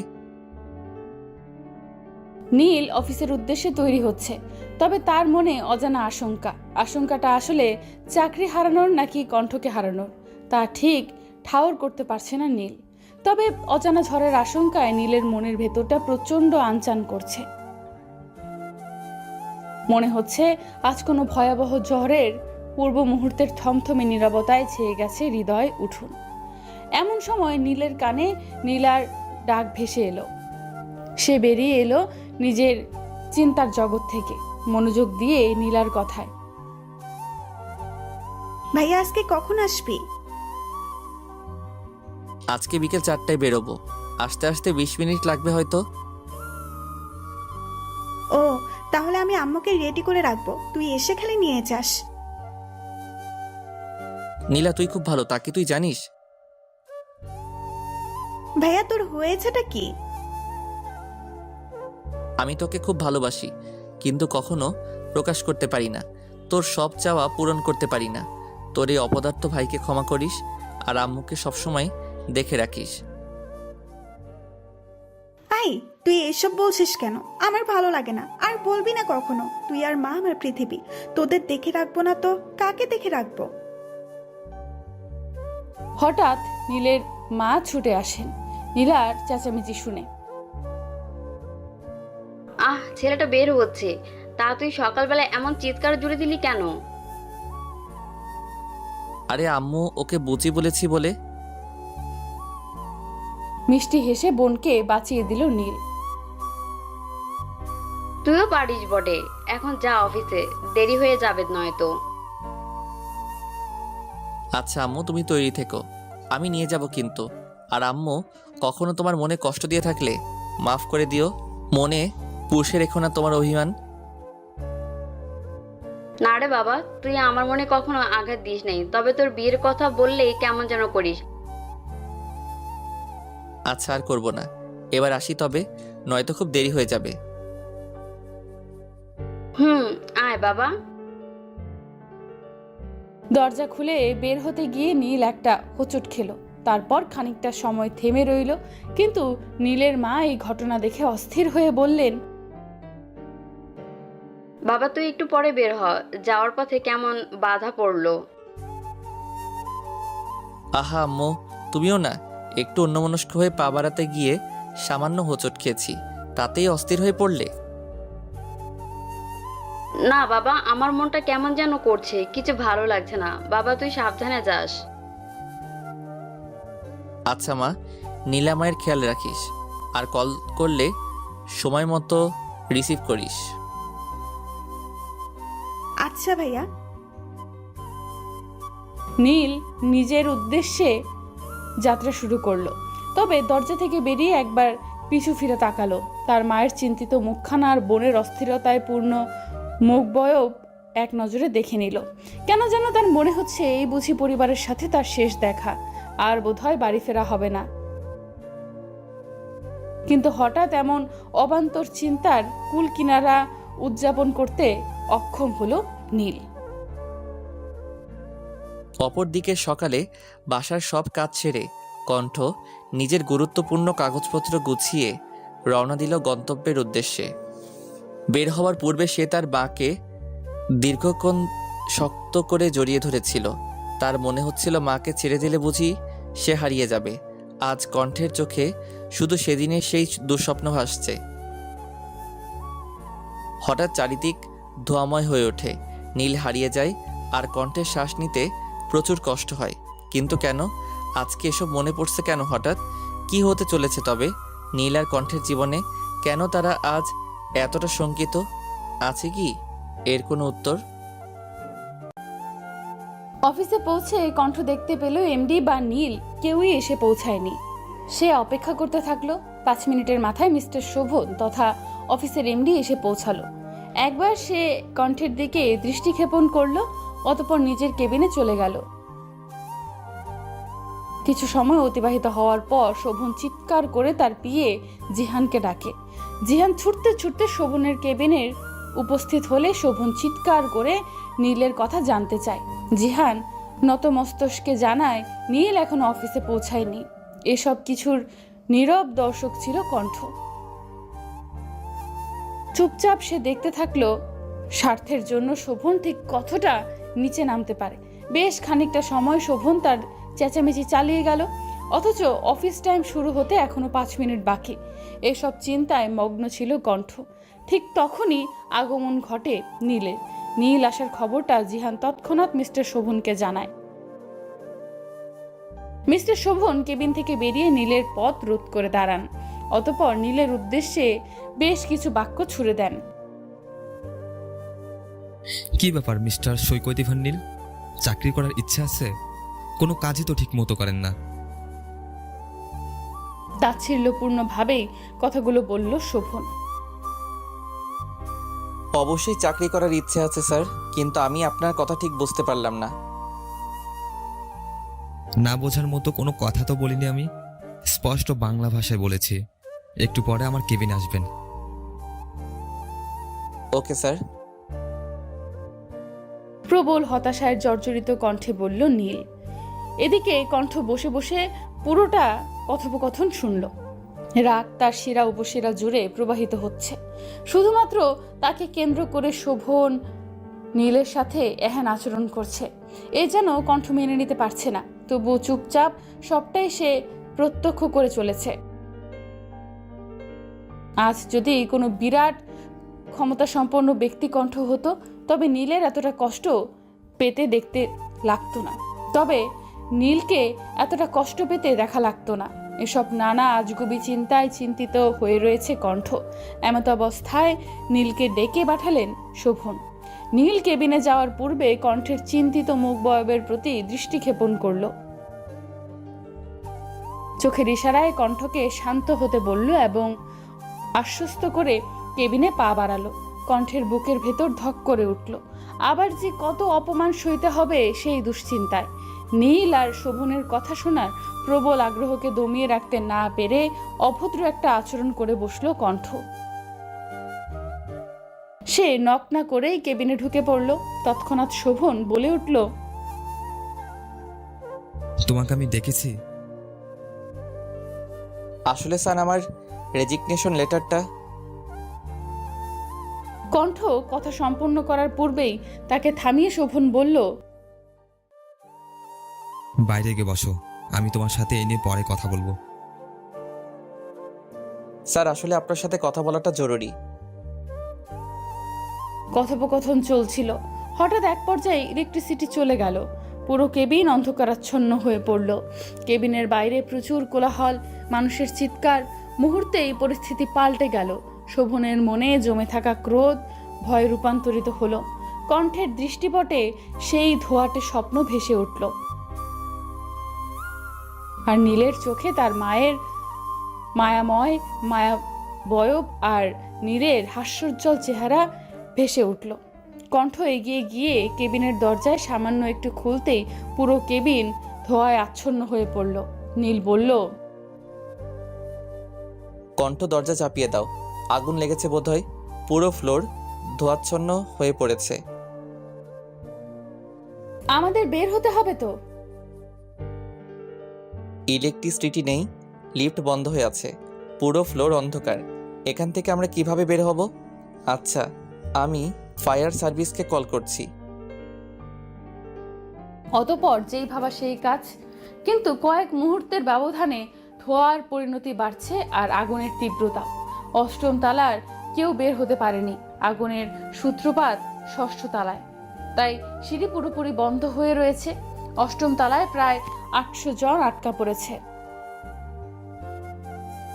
নীল অফিসের উদ্দেশ্যে তৈরি হচ্ছে, তবে তার মনে অজানা আশঙ্কা। আশঙ্কাটা আসলে চাকরি হারানোর নাকি কণ্ঠকে হারানোর, তা ঠিক ঠাউর করতে পারছে না নীল। তবে অজানা ঝড়ের আশঙ্কায় নীলের মনের ভেতরটা প্রচণ্ড আনচান করছে। মনে হচ্ছে আজ কোনো ভয়াবহ ঝড়ের পূর্ব মুহূর্তের থমথমে নীরবতায় ছেয়ে গেছে হৃদয় উঠুন। এমন সময় নীলের কানে নীলার ডাক ভেসে এলো। সে বেরিয়ে এলো নিজের চিন্তার জগৎ থেকে, মনোযোগ দিয়ে নীলার কথায়। ভাইয়া আজকে কখন আসবি? আজকে বিকেল 4টায় বেরোবো। আসতে আসতে 20 মিনিট লাগবে হয়তো। ও, তাহলে আমি আম্মুকে রেডি করে রাখবো, তুই এসে খালি নিয়ে যাস। নীলা তুই খুব ভালো, তাকে তুই জানিস? ভাইয়া তোর হয়েছেটা কি? আমি তোকে খুব ভালোবাসি, কিন্তু কখনো প্রকাশ করতে পারি না। তোর সব চাওয়া পূরণ করতে পারি না। তোর এই অপদার্থ ভাইকে ক্ষমা করিস, আর আম্মুকে সবসময় দেখে রাখিস। আই, তুই এসব বলছিস কেন? আমার ভালো লাগে না। আর বলবি না কখনো। তুই আর মা আমার পৃথিবী। তোদের দেখে রাখবো না তো কাকে দেখে রাখবো? হঠাৎ নীলের মা ছুটে আসেন নীলার চেঁচামেচি শুনে। ছেলেটা বের হচ্ছে, তা তুই সকালবেলা এমন চিৎকার জুড়ে দিলি কেন? আরে আম্মু ওকে বুঝি বলেছি বলে। মিষ্টি হেসে বোনকে বাঁচিয়ে দিল নীল। তুইও পারিস বটে। এখন যা অফিসে, দেরি হয়ে যাবে নয়তো। আচ্ছা আম্মু, তুমি তৈরি থেকো, আমি নিয়ে যাব কিন্তু। আর আম্মু, কখনো তোমার মনে কষ্ট দিয়ে থাকলে মাফ করে দিও। মনে পুষে রেখো না তোমার অভিমান। না রে বাবা, তুই আমার মনে কখনো আঘাত দিস নাই, তবে তোর বিয়ের কথা বললেই কেমন যেন করিস। আচ্ছা আর করব না, এবার আসি তবে, নয়তো খুব দেরি হয়ে যাবে। আয় বাবা। দরজা খুলে বের হতে গিয়ে নীল একটা হোঁচট খেলো। তারপর খানিকটা সময় থেমে রইল, কিন্তু নীলের মা এই ঘটনা দেখে অস্থির হয়ে বললেন, বাবা তুই একটু পরে বের হ, যাওয়ার পথে কেমন বাধা পড়লো। আহা আম্মু, তুমিও না, একটু অন্যমনস্ক হয়ে পা বাড়াতে গিয়ে সামান্য হোঁচট খেয়েছি, তাতেই অস্থির হয়ে পড়লে? না বাবা, আমার মনটা কেমন যেন করছে, কিছু ভালো লাগছে না। বাবা তুই সাবধানে যাস। আচ্ছা মা, নীলা মায়ের খেয়াল রাখিস, আর কল করলে সময় মতো রিসিভ করিস। আচ্ছা ভাইয়া। নীল নিজের উদ্দেশ্যে যাত্রা শুরু করলো। তবে দরজা থেকে বেরিয়ে একবার পিছু ফিরে তাকালো। তার মায়ের চিন্তিত মুখখানা আর বোনের অস্থিরতায় পূর্ণ মুখবয়ব এক নজরে দেখে নিল। কেন যেন তার মনে হচ্ছে এই বুঝি পরিবারের সাথে তার শেষ দেখা, আর বোধহয় বাড়ি ফেরা হবে না। কিন্তু হঠাৎ এমন অবান্তর চিন্তার কুল কিনারা উদযাপন করতে অক্ষম হলো নীল। অপরদিকে সকালে বাসার সব কাজ ছেড়ে কণ্ঠ নিজের গুরুত্বপূর্ণ কাগজপত্র গুছিয়ে রওনা দিল গন্তব্যের উদ্দেশ্যে। বের হওয়ার পূর্বে সে তার বাঁকে দীর্ঘক্ষণ শক্ত করে জড়িয়ে ধরেছিল। তার মনে হচ্ছিল মাকে ছেড়ে দিলে বুঝি সে হারিয়ে যাবে। আজ কণ্ঠের চোখে শুধু সেদিনের সেই দুঃস্বপ্ন ভাসছে। হঠাৎ চারিদিক ধোঁয়াময় হয়ে ওঠে, নীল হারিয়ে যায়, আর কণ্ঠের শ্বাস নিতে প্রচুর কষ্ট হয়। কিন্তু কেন আজকে এসব মনে পড়ছে কেন হঠাৎ? কি হতে চলেছে তবে নীল আর কণ্ঠের জীবনে? কেন তারা আজ এতটা শঙ্কিত? আছে কি এর কোনো উত্তর? অফিসে পৌঁছে কণ্ঠ দেখতে পেল এমডি বা নীল কেউই এসে পৌঁছায়নি। সে অপেক্ষা করতে থাকলো। 5 মিনিটের মাথায় মিস্টার শোভন তথা অফিসের এমডি এসে পৌঁছালো। একবার সে কণ্ঠের দিকে দৃষ্টিক্ষেপণ করলো, অতঃপর নিজের কেবিনে চলে গেল। কিছু সময় অতিবাহিত হওয়ার পর শোভন চিৎকার করে তার পিএ জিহানকে ডাকে। জিহান ছুটতে ছুটতে শোভনের কেবিনের উপস্থিত হলে শোভন চিৎকার করে নীলের কথা জানতে চায়। জিহান নতমস্তকে জানায় নীল এখনো অফিসে পৌঁছায়নি। এসব কিছুর নীরব দর্শক ছিল কণ্ঠ। চুপচাপ সে দেখতে থাকলো স্বার্থের জন্য শোভন ঠিক কতটা নিচে নামতে পারে। বেশ খানিকটা সময় শোভন তার চেঁচামেচি চালিয়ে গেল, অথচ অফিস টাইম শুরু হতে এখনো 5 মিনিট বাকি। এসব চিন্তায় মগ্ন ছিল কণ্ঠ। ঠিক তখনই আগমন ঘটে নীলের। নীল আসার খবরটা জিহান তৎক্ষণাৎ মিস্টার শোভনকে জানায়। মিস্টার শোভন কেবিন থেকে বেরিয়ে নীলের পথ রোধ করে দাঁড়ান। অতঃপর নীলের উদ্দেশ্যে বেশ কিছু বাক্য ছুড়ে দেন। কি ব্যাপার মিস্টার সৈকত ইভান নীল? চাকরি করার ইচ্ছা আছে? কোনো কাজই তো ঠিক মতো করেন না। তাচ্ছিল্যপূর্ণভাবেই কথাগুলো বলল শোভন। অবশ্যই চাকরি করার ইচ্ছে আছে স্যার, কিন্তু আমি আপনার কথা ঠিক বুঝতে পারলাম না। না বোঝার মতো কোনো কথা তো বলিনি আমি, স্পষ্ট বাংলা ভাষায় বলেছি। একটু পরে আমার কেবিন আসবেন। Okay sir. প্রবল হতাশায় জর্জরিত কণ্ঠে বলল নীল। এদিকে কণ্ঠ বসে বসে পুরোটা কথোপকথন শুনল। রাগ তার শিরা উপশিরা জুড়ে প্রবাহিত হচ্ছে। শুধুমাত্র তাকে কেন্দ্র করে শোভন নীলের সাথে এহেন আচরণ করছে, এ যেন কণ্ঠ মেনে নিতে পারছে না। তবুও চুপচাপ সবটাই সে প্রত্যক্ষ করে চলেছে। আজ যদি কোনো বিরাট ক্ষমতা সম্পন্ন ব্যক্তি কণ্ঠ হতো, তবে নীলের এতটা কষ্ট পেতে দেখতে লাগতো না। তবে নীলকে এতটা কষ্ট পেতে দেখা লাগতো না। এসব নানা আজগুবি চিন্তায় চিন্তিত হয়ে রয়েছে কণ্ঠ। এমত অবস্থায় নীলকে ডেকে পাঠালেন শোভন। নীল কেবিনে যাওয়ার পূর্বে কণ্ঠের চিন্তিত মুখবয়বের প্রতি দৃষ্টি ক্ষেপণ করল। চোখের ইশারায় কণ্ঠকে শান্ত হতে বলল এবং আশ্বস্ত করে কেবিনে পা বাড়ালো। কণ্ঠের বুকের ভেতর ধক করে উঠল। আবার যে কত অপমান সইতে হবে সেই দুশ্চিন্তায়। নীল আর শোভনের কথা শোনার প্রবল আগ্রহকে দমিয়ে রাখতে না পেরে অভদ্র একটা আচরণ করে বসলো কণ্ঠ। সে নক না করেই কেবিনে ঢুকে পড়ল। তৎক্ষণাৎ শোভন বলে উঠল, তোমাকে আমি দেখেছি। আসলে স্যার আমার রেজিগনেশন লেটারটা। কণ্ঠ কথা সম্পন্ন করার পূর্বেই তাকে থামিয়ে শোভন বলল, বাইরে গিয়ে বসো, আমি তোমার সাথে এ নিয়ে পরে কথা বলবো। স্যার আসলে আপনার সাথে কথা বলাটা জরুরি। কথোপকথন চলছিল। হঠাৎ এক পর্যায়ে ইলেকট্রিসিটি চলে গেল। পুরো কেবিন অন্ধকারাচ্ছন্ন হয়ে পড়ল। কেবিনের বাইরে প্রচুর কোলাহল, মানুষের চিৎকার। মুহূর্তেই পরিস্থিতি পাল্টে গেল। শোভনের মনে জমে থাকা ক্রোধ ভয়ে রূপান্তরিত হলো। কণ্ঠের দৃষ্টিপটে সেই ধোঁয়াটে স্বপ্ন ভেসে উঠল। আর নীলের চোখে তার মায়ের মায়াময় মায়াবয়ব আর নীরের হাস্যোজ্জ্বল চেহারা ভেসে উঠল। কণ্ঠ এগিয়ে গিয়ে কেবিনের দরজায় সামান্য একটু খুলতেই পুরো কেবিন ধোঁয়ায় আচ্ছন্ন হয়ে পড়ল। নীল বলল, কণ্ঠ দরজা চাপিয়ে দাও, আগুন লেগেছে বোধহয়। পুরো ফ্লোর ধোঁয়াচ্ছন্ন হয়ে পড়েছে। আমাদের বের হতে হবে তো। ইলেকট্রিসিটি নেই, লিফট বন্ধ হয়ে আছে, পুরো ফ্লোর অন্ধকার। এখান থেকে আমরা কিভাবে বের হব? আচ্ছা, আমি ফায়ার সার্ভিসকে কল করছি। অতঃপর যেই ভাবা সেই কাজ। কিন্তু কয়েক মুহূর্তের ব্যবধানে ধোঁয়ার পরিণতি বাড়ছে আর আগুনের তীব্রতা। অষ্টম তালার কেউ বের হতে পারেনি। আগুনের সূত্রপাত ষষ্ঠ তালায়, তাই সিঁড়ি পুরোপুরি বন্ধ হয়ে রয়েছে। অষ্টম তালায় প্রায় 800 জন আটকা পড়েছে।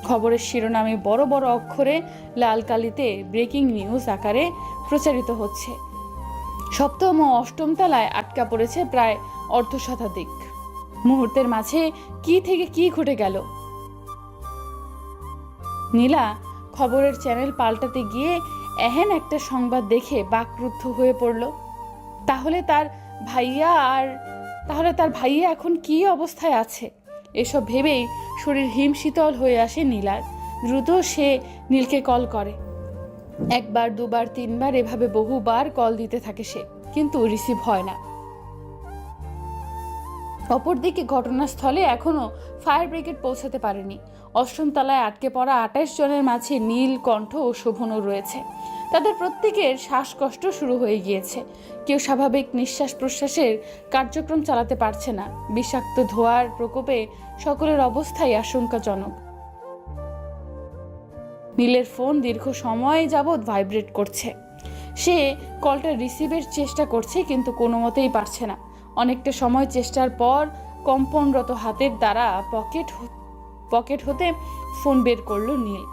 খবরের শিরোনামে বড় বড় অক্ষরে লাল কালিতে ব্রেকিং নিউজ আকারে প্রচারিত হচ্ছে। সপ্তম ও অষ্টম তলায় আটকা পড়েছে প্রায় অর্ধশতাধিক। মুহূর্তের মাঝে কি থেকে কি ঘটে গেল। নীলা খবরের চ্যানেল পাল্টাতে গিয়ে এহেন একটা সংবাদ দেখে বাকরুদ্ধ হয়ে পড়ল। তাহলে তার ভাইয়া এখন কি অবস্থায় আছে? এসব ভেবেই শরীর হিমশীতল হয়ে আসে নীলার। দ্রুত সে নীলকে কল করে। একবার, দুবার, তিনবার এভাবে বহুবার কল দিতে থাকে সে, কিন্তু রিসিভ হয় না। অপরদিকে ঘটনাস্থলে এখনো ফায়ার ব্রিগেড পৌঁছাতে পারেনি। অষ্টম তলায় আটকে পড়া 28 জনের মাঝে নীল, কণ্ঠ ও শোভনও রয়েছে। তাদের প্রত্যেকের শ্বাসকষ্ট শুরু হয়ে গিয়েছে। কেউ স্বাভাবিক নিঃশ্বাস প্রশ্বাসের কার্যক্রম চালাতে পারছে না। বিষাক্ত ধোঁয়ার প্রকোপে সকলের অবস্থাই আশঙ্কাজনক। নীলের ফোন দীর্ঘ সময় যাবৎ ভাইব্রেট করছে। সে কলটা রিসিভের চেষ্টা করছে, কিন্তু কোনো মতেই পারছে না। অনেকটা সময় চেষ্টার পর কম্পনরত হাতের দ্বারা পকেট হতে ফোন বের করলো নীল।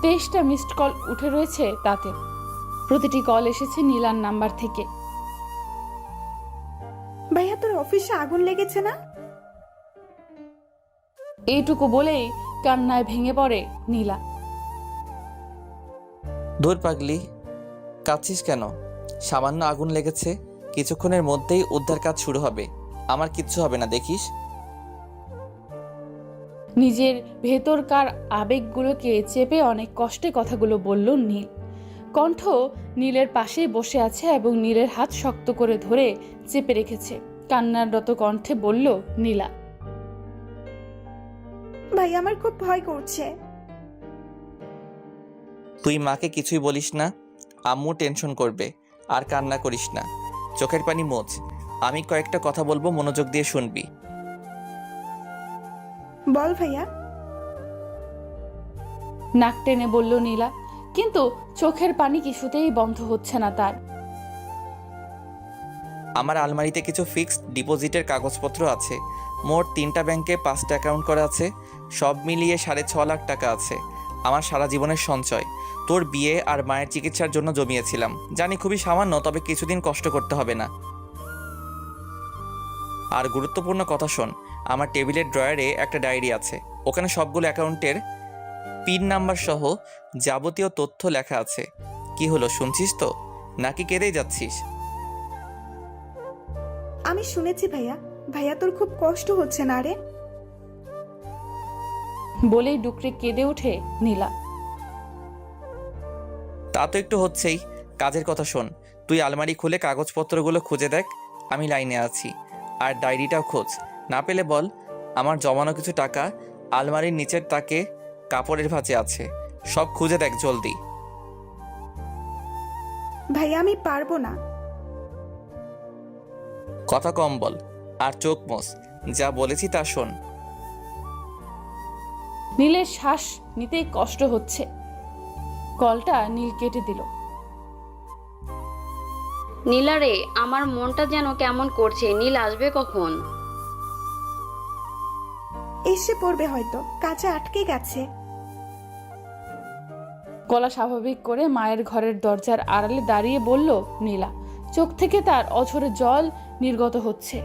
23টা মিসড কল উঠে রয়েছে তাতে। প্রতিটি কল এসেছে নীলার নাম্বার থেকে। ভাইয়া, তোর অফিসে আগুন লেগেছে না? এইটুকু বলেই কান্নায় ভেঙে পড়ে নীলা। ধুর পাগলি, কাঁদছিস কেন? সামান্য আগুন লেগেছে, কিছুক্ষণের মধ্যেই উদ্ধার কাজ শুরু হবে। আমার কিচ্ছু হবে না, দেখিস। নিজের ভেতরকার আবেগগুলোকে চেপে অনেক কষ্টে কথাগুলো বলল নীল। কণ্ঠ নীলের পাশেই বসে আছে এবং নীলের হাত শক্ত করে ধরে চেপে রেখেছে। কান্নারত কণ্ঠে বলল নীলা, ভাই আমার খুব ভয় করছে। তুই মাকে কিছুই বলিস না, আম্মু টেনশন করবে। আর কান্না করিস না, চোখের পানি মোছ। আমি কয়েকটা কথা বলবো, মনোযোগ দিয়ে শুনবি। বল ভাইয়া। নাক টেনে বলল নীলা, কিন্তু চোখের পানি কিছুতেই বন্ধ হচ্ছে না তার। আমার আলমারিতে কিছু ফিক্সড ডিপোজিটের কাগজপত্র আছে। মোট 3টা ব্যাংকে 5টা অ্যাকাউন্ট করা আছে। সব মিলিয়ে 6.5 লাখ টাকা আছে। আমার সারা জীবনের সঞ্চয় তোর বিয়ে আর মায়ের চিকিৎসার জন্য জমিয়েছিলাম। জানি খুবই সামান্য, তবে কিছুদিন কষ্ট করতে হবে না। আর গুরুত্বপূর্ণ কথা শোন, আমার টেবিলের ড্রয়ারে একটা ডায়েরি আছে। ওখানে সবগুলো অ্যাকাউন্টের পিন নাম্বার সহ যাবতীয় তথ্য লেখা আছে। কি হলো, শুনছিস তো নাকি কেঁদেই যাচ্ছিস? আমি শুনেছি ভাইয়া। ভাইয়া তোর খুব কষ্ট হচ্ছে না রে? বলেই ডুকরে কেঁদে ওঠে নীলা। তা তো একটু হচ্ছেই। কাজের কথা শোন, তুই আলমারি খুলে কাগজপত্রগুলো খুঁজে দেখ, আমি লাইনে আছি। আর ডায়েরিটাও খোঁজ, না পেলে বল। আমার জমানো কিছু টাকা আলমারির নিচের তাকে কাপড়ের ভাঁজে আছে। সব খুঁজে দেখ জলদি। ভাইয়া আমি পারবো না। কথা কম বল আর চোখ মোছ। যা বলেছি তা শোন। নীলের শ্বাস নিতেই কষ্ট হচ্ছে। কলটা নীল কেটে দিল। নীলা রে, আমার মনটা যেন কেমন করছে। নীল আসবে কখন? এসে পড়বে হয়তো, কাজে আটকে গেছে। গলা স্বাভাবিক করে মায়ের ঘরের দরজার আড়ালে দাঁড়িয়ে বলল নীলা। চোখ থেকে তার অঝরে জল নির্গত হচ্ছে।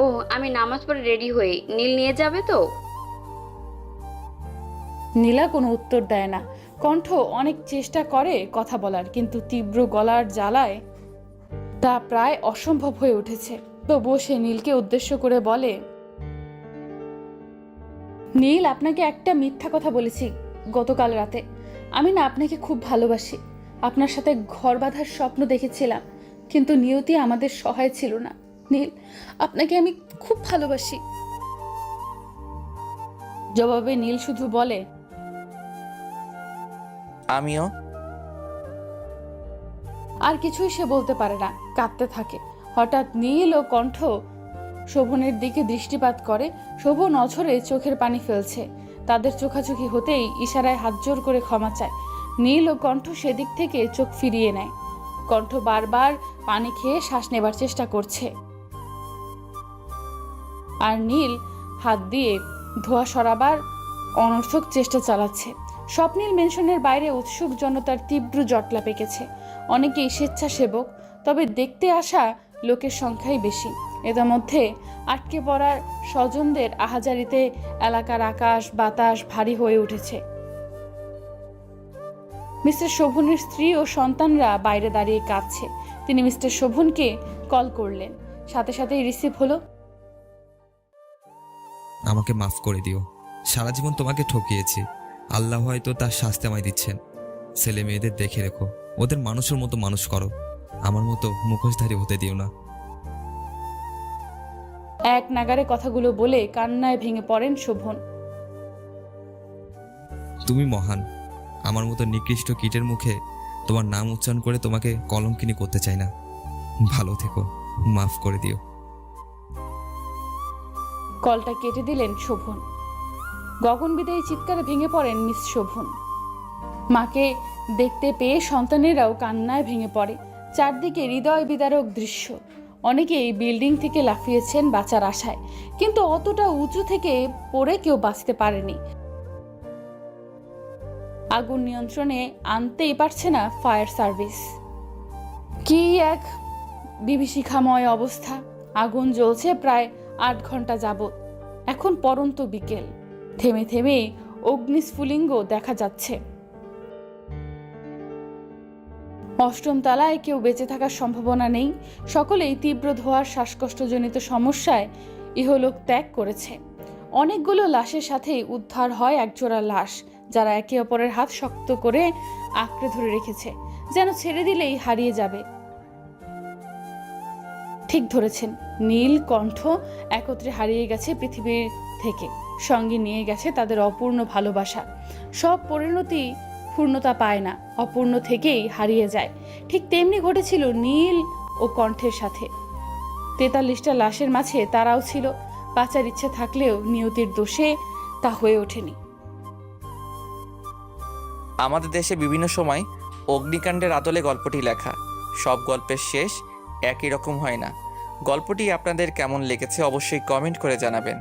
ও, আমি নামাজ পড়ে রেডি হই। নীল নিয়ে যাবে তো? নীলা কোনো উত্তর দেয় না। কণ্ঠ অনেক চেষ্টা করে কথা বলার, কিন্তু তীব্র গলার জ্বালায় তা প্রায় অসম্ভব হয়ে উঠেছে। তবুও সে নীলকে উদ্দেশ্য করে বলে, নীল, আপনাকে একটা মিথ্যা কথা বলেছি গতকাল রাতে। আমি না আপনাকে খুব ভালোবাসি। আপনার সাথে ঘর বাঁধার স্বপ্ন দেখেছিলাম, কিন্তু নিয়তি আমাদের সহায় ছিল না। নীল, আপনাকে আমি খুব ভালোবাসি। জবাবে নীল শুধু বলে, আমিও। আর কিছুই সে বলতে পারে না, কাঁদতে থাকে। হঠাৎ নীল ও কণ্ঠ শোভনের দিকে দৃষ্টিপাত করে। শোভন অঝরে চোখের পানি ফেলছে। তাদের চোখাচোখি হতেই ইশারায় হাত জোর করে ক্ষমা চায়। নীল ও কণ্ঠ সেদিক থেকে চোখ ফিরিয়ে নেয়। কণ্ঠ বারবার পানি খেয়ে শ্বাস নেবার চেষ্টা করছে, আর নীল হাত দিয়ে ধোয়া সরাবার অনর্থক চেষ্টা চালাচ্ছে। স্বপ্নীল মেনশনের বাইরে উৎসুক জনতার তীব্র জটলা পেকেছে। অনেকেই স্বেচ্ছাসেবক, তবে দেখতে আসা লোকের সংখ্যাই বেশি। এদের মধ্যে আটকে পড়ার স্বজনদের আহাজারিতে এলাকার আকাশ বাতাস ভারী হয়ে উঠেছে। মিস্টার শোভনের স্ত্রী ও সন্তানরা বাইরে দাঁড়িয়ে কাঁদছে। তিনি মিস্টার শোভনকে কল করলেন, সাথে সাথেই রিসিভ হলো। আমাকে মাফ করে দিও। সারা জীবন তোমাকে ঠকিয়েছি। আল্লাহ হয়তো তার শাস্তি আমায় দিচ্ছেন। ছেলে মেয়েদের দেখে রেখো, ওদের মানুষের মতো মানুষ করো। আমার মতো মুখোশধারী হতে দিও না। এক নাগারে কথাগুলো বলে কান্নায় ভেঙে পড়েন শোভন। তুমি মহান। আমার মতো নিকৃষ্ট কীটের মুখে তোমার নাম উচ্চারণ করে তোমাকে কলঙ্কিনী করতে চাই না। ভালো থেকো, মাফ করে দিও। কলটা কেটে দিলেন শোভন। গগনবিদায়ী চিৎকারে ভেঙে পড়েন মিস শোভন। মাকে দেখতে পেয়ে সন্তানেরাও কান্নায় ভেঙে পড়ে। চারদিকে হৃদয় বিদারক দৃশ্য। অনেকেই বিল্ডিং থেকে লাফিয়েছেন বাঁচার আশায়, কিন্তু অতটা উঁচু থেকে পড়ে কেউ বাঁচতে পারেনি। আগুন নিয়ন্ত্রণে আনতেই পারছে না ফায়ার সার্ভিস। কি এক বিভীষিকাময় অবস্থা! আগুন জ্বলছে প্রায় 8 ঘন্টা যাবৎ। এখন পরন্ত বিকেল। থেমে থেমে অগ্নিস্ফুলিঙ্গ দেখা যাচ্ছে। 8ম তলায় কেউ বেঁচে থাকার সম্ভাবনা নেই। সকলেই তীব্র ধোঁয়ার শ্বাসকষ্টজনিত সমস্যায় ইহলোক ত্যাগ করেছে। অনেকগুলো লাশের সাথেই উদ্ধার হয় একজোড়া লাশ, যারা একে অপরের হাত শক্ত করে আঁকড়ে ধরে রেখেছে, যেন ছেড়ে দিলেই হারিয়ে যাবে। ঠিক ধরেছেন, নীল কণ্ঠ একত্রে হারিয়ে গেছে পৃথিবীর থেকে, সঙ্গে নিয়ে গেছে তাদের অপূর্ণ ভালোবাসা। সব পরিণতি পূর্ণতা পায় না, অপূর্ণ থেকেই হারিয়ে যায়। ঠিক তেমনি ঘটেছিল নীল ও কণ্ঠের সাথে। 43টা লাশের মাঝে তারাও ছিল। বাঁচার ইচ্ছে থাকলেও নিয়তির দোষে তা হয়ে ওঠেনি। আমাদের দেশে বিভিন্ন সময় অগ্নিকাণ্ডের আদলে গল্পটি লেখা। সব গল্পের শেষ একই রকম হয় না। গল্পটি আপনাদের কেমন লেগেছে অবশ্যই কমেন্ট করে জানাবেন।